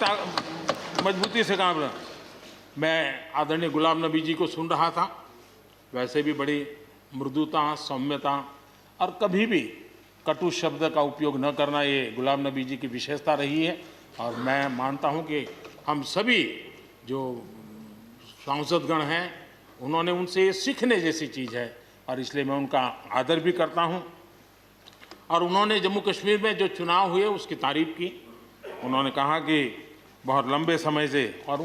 मजबूती से काम। मैं आदरणीय गुलाम नबी जी को सुन रहा था, वैसे भी बड़ी मृदुता, सौम्यता और कभी भी कटु शब्द का उपयोग न करना ये गुलाम नबी जी की विशेषता रही है। और मैं मानता हूँ कि हम सभी जो सांसदगण हैं उन्होंने उनसे ये सीखने जैसी चीज़ है और इसलिए मैं उनका आदर भी करता हूँ। और उन्होंने जम्मू कश्मीर में जो चुनाव हुए उसकी तारीफ की। उन्होंने कहा कि बहुत लंबे समय से, और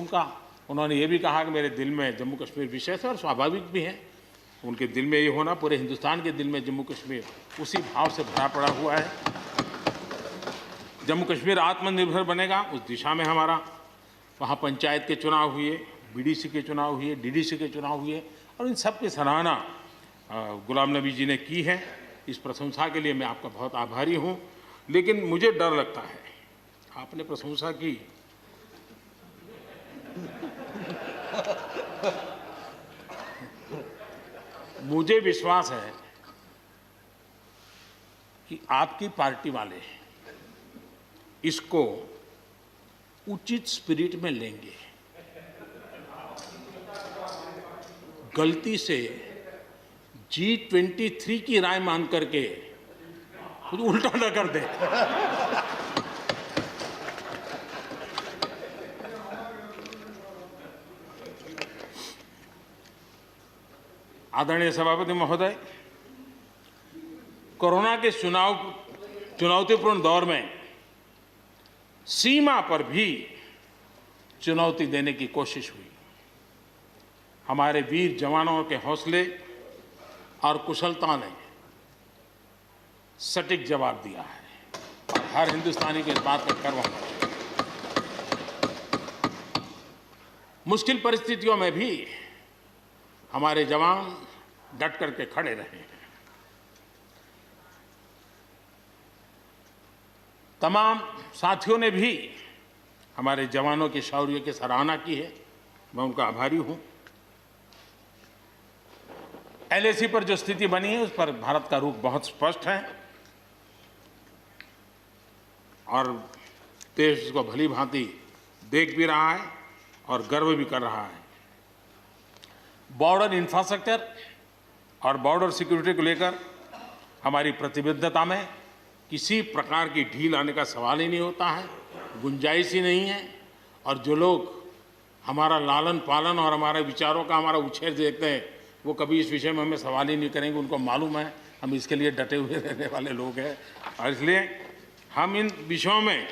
उन्होंने ये भी कहा कि मेरे दिल में जम्मू कश्मीर विशेष है और स्वाभाविक भी है। उनके दिल में ये होना, पूरे हिंदुस्तान के दिल में जम्मू कश्मीर उसी भाव से भरा पड़ा हुआ है। जम्मू कश्मीर आत्मनिर्भर बनेगा, उस दिशा में हमारा वहाँ पंचायत के चुनाव हुए, बीडीसी के चुनाव हुए, डीडीसी के चुनाव हुए और इन सब की सराहना गुलाम नबी जी ने की है। इस प्रशंसा के लिए मैं आपका बहुत आभारी हूँ। लेकिन मुझे डर लगता है, आपने प्रशंसा की, मुझे विश्वास है कि आपकी पार्टी वाले इसको उचित स्पिरिट में लेंगे। गलती से G23 की राय मान करके कुछ उल्टा न कर दे। आदरणीय सभापति महोदय, कोरोना के चुनौतीपूर्ण दौर में सीमा पर भी चुनौती देने की कोशिश हुई। हमारे वीर जवानों के हौसले और कुशलता ने सटीक जवाब दिया है और हर हिंदुस्तानी को इस बात का गर्व होना चाहिए। मुश्किल परिस्थितियों में भी हमारे जवान डट करके खड़े रहे हैं। तमाम साथियों ने भी हमारे जवानों के शौर्य की सराहना की है, मैं उनका आभारी हूं। LAC पर जो स्थिति बनी है उस पर भारत का रुख बहुत स्पष्ट है और देश इसको भली भांति देख भी रहा है और गर्व भी कर रहा है। बॉर्डर इंफ्रास्ट्रक्चर और बॉर्डर सिक्योरिटी को लेकर हमारी प्रतिबद्धता में किसी प्रकार की ढील आने का सवाल ही नहीं होता है, गुंजाइश ही नहीं है। और जो लोग हमारा लालन पालन और हमारे विचारों का हमारा उछेर देखते हैं वो कभी इस विषय में हमें सवाल ही नहीं करेंगे। उनको मालूम है हम इसके लिए डटे हुए रहने वाले लोग हैं और इसलिए हम इन विषयों में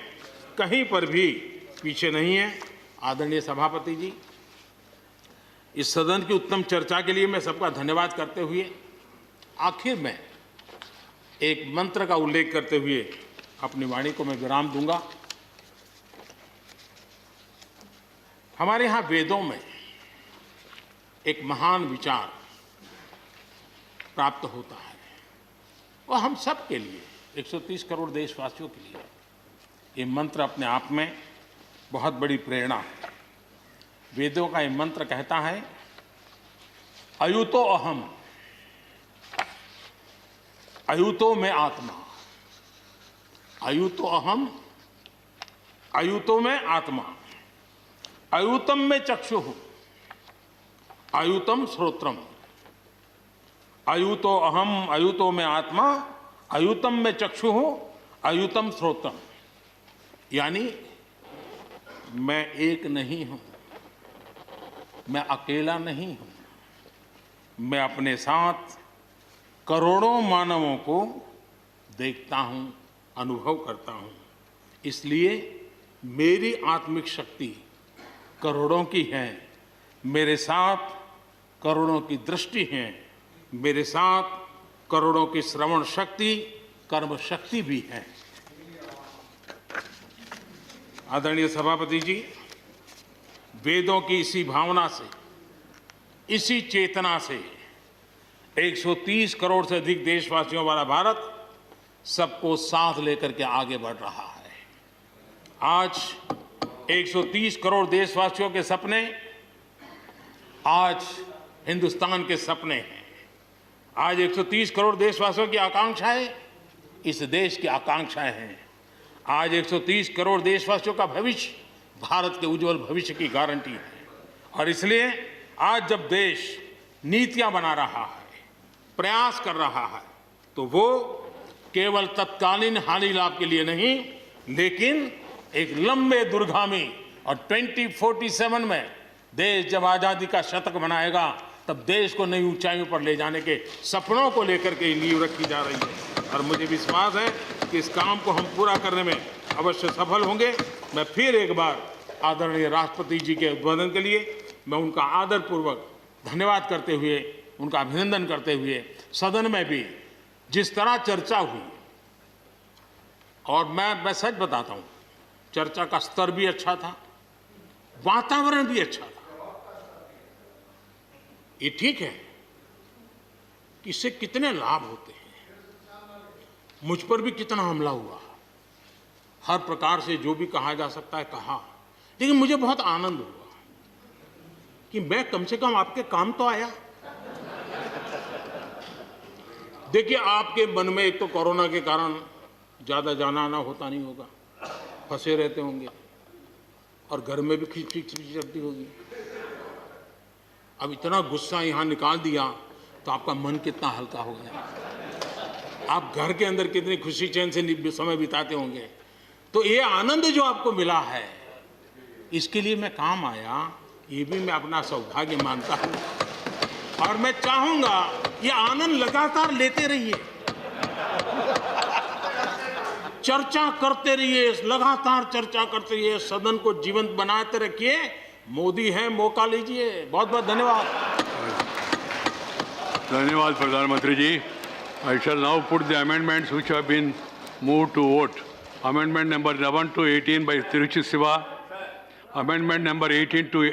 कहीं पर भी पीछे नहीं हैं। आदरणीय सभापति जी, इस सदन की उत्तम चर्चा के लिए मैं सबका धन्यवाद करते हुए आखिर में एक मंत्र का उल्लेख करते हुए अपनी वाणी को मैं विराम दूंगा। हमारे यहाँ वेदों में एक महान विचार प्राप्त होता है और हम सब के लिए 130 करोड़ देशवासियों के लिए ये मंत्र अपने आप में बहुत बड़ी प्रेरणा है। वेदों का ये मंत्र कहता है, अयुतो अहम, अयुतो में आत्मा, अयुतो अहम, अयुतो में आत्मा, अयुतम में चक्षुः, अयुतम श्रोत्रम, अयुतो अहम, अयुतो में आत्मा, अयुतम में चक्षुः, अयुतम श्रोत्रम। यानी मैं एक नहीं हूं, मैं अकेला नहीं हूं, मैं अपने साथ करोड़ों मानवों को देखता हूं, अनुभव करता हूं। इसलिए मेरी आत्मिक शक्ति करोड़ों की है, मेरे साथ करोड़ों की दृष्टि है, मेरे साथ करोड़ों की श्रवण शक्ति, कर्म शक्ति भी है। आदरणीय सभापति जी, वेदों की इसी भावना से, इसी चेतना से 130 करोड़ से अधिक देशवासियों वाला भारत सबको साथ लेकर के आगे बढ़ रहा है। आज 130 करोड़ देशवासियों के सपने आज हिंदुस्तान के सपने हैं। आज 130 करोड़ देशवासियों की आकांक्षाएं इस देश की आकांक्षाएं हैं। आज 130 करोड़ देशवासियों का भविष्य भारत के उज्जवल भविष्य की गारंटी है। और इसलिए आज जब देश नीतियां बना रहा है, प्रयास कर रहा है, तो वो केवल तत्कालीन हानि लाभ के लिए नहीं, लेकिन एक लंबे दूरगामी और 2047 में देश जब आज़ादी का शतक मनाएगा तब देश को नई ऊंचाइयों पर ले जाने के सपनों को लेकर के नींव रखी जा रही है। और मुझे विश्वास है कि इस काम को हम पूरा करने में अवश्य सफल होंगे। मैं फिर एक बार आदरणीय राष्ट्रपति जी के उद्बोधन के लिए मैं उनका आदरपूर्वक धन्यवाद करते हुए, उनका अभिनंदन करते हुए, सदन में भी जिस तरह चर्चा हुई, और मैं सच बताता हूँ, चर्चा का स्तर भी अच्छा था, वातावरण भी अच्छा था। ये ठीक है कि इससे कितने लाभ होते हैं, मुझ पर भी कितना हमला हुआ, हर प्रकार से जो भी कहा जा सकता है कहा, लेकिन मुझे बहुत आनंद हुआ कि मैं कम से कम आपके काम तो आया। देखिए, आपके मन में एक तो कोरोना के कारण ज्यादा जाना आना होता नहीं होगा, फंसे रहते होंगे और घर में भी खिचखिच चलती होगी। अब इतना गुस्सा यहां निकाल दिया तो आपका मन कितना हल्का हो गया, आप घर के अंदर कितनी खुशी चैन से समय बिताते होंगे। तो ये आनंद जो आपको मिला है, इसके लिए मैं काम आया, ये भी मैं अपना सौभाग्य मानता हूं और मैं चाहूंगा ये आनंद लगातार लेते रहिए, चर्चा करते रहिए, लगातार चर्चा करते रहिए, सदन को जीवंत बनाते रखिए। मोदी है, मौका लीजिए। बहुत बहुत धन्यवाद। धन्यवाद प्रधानमंत्री जी। I shall now put the amendments which have been moved to vote. Amendment number 11 to 18 by Tiruchi Siva. Amendment number 18 to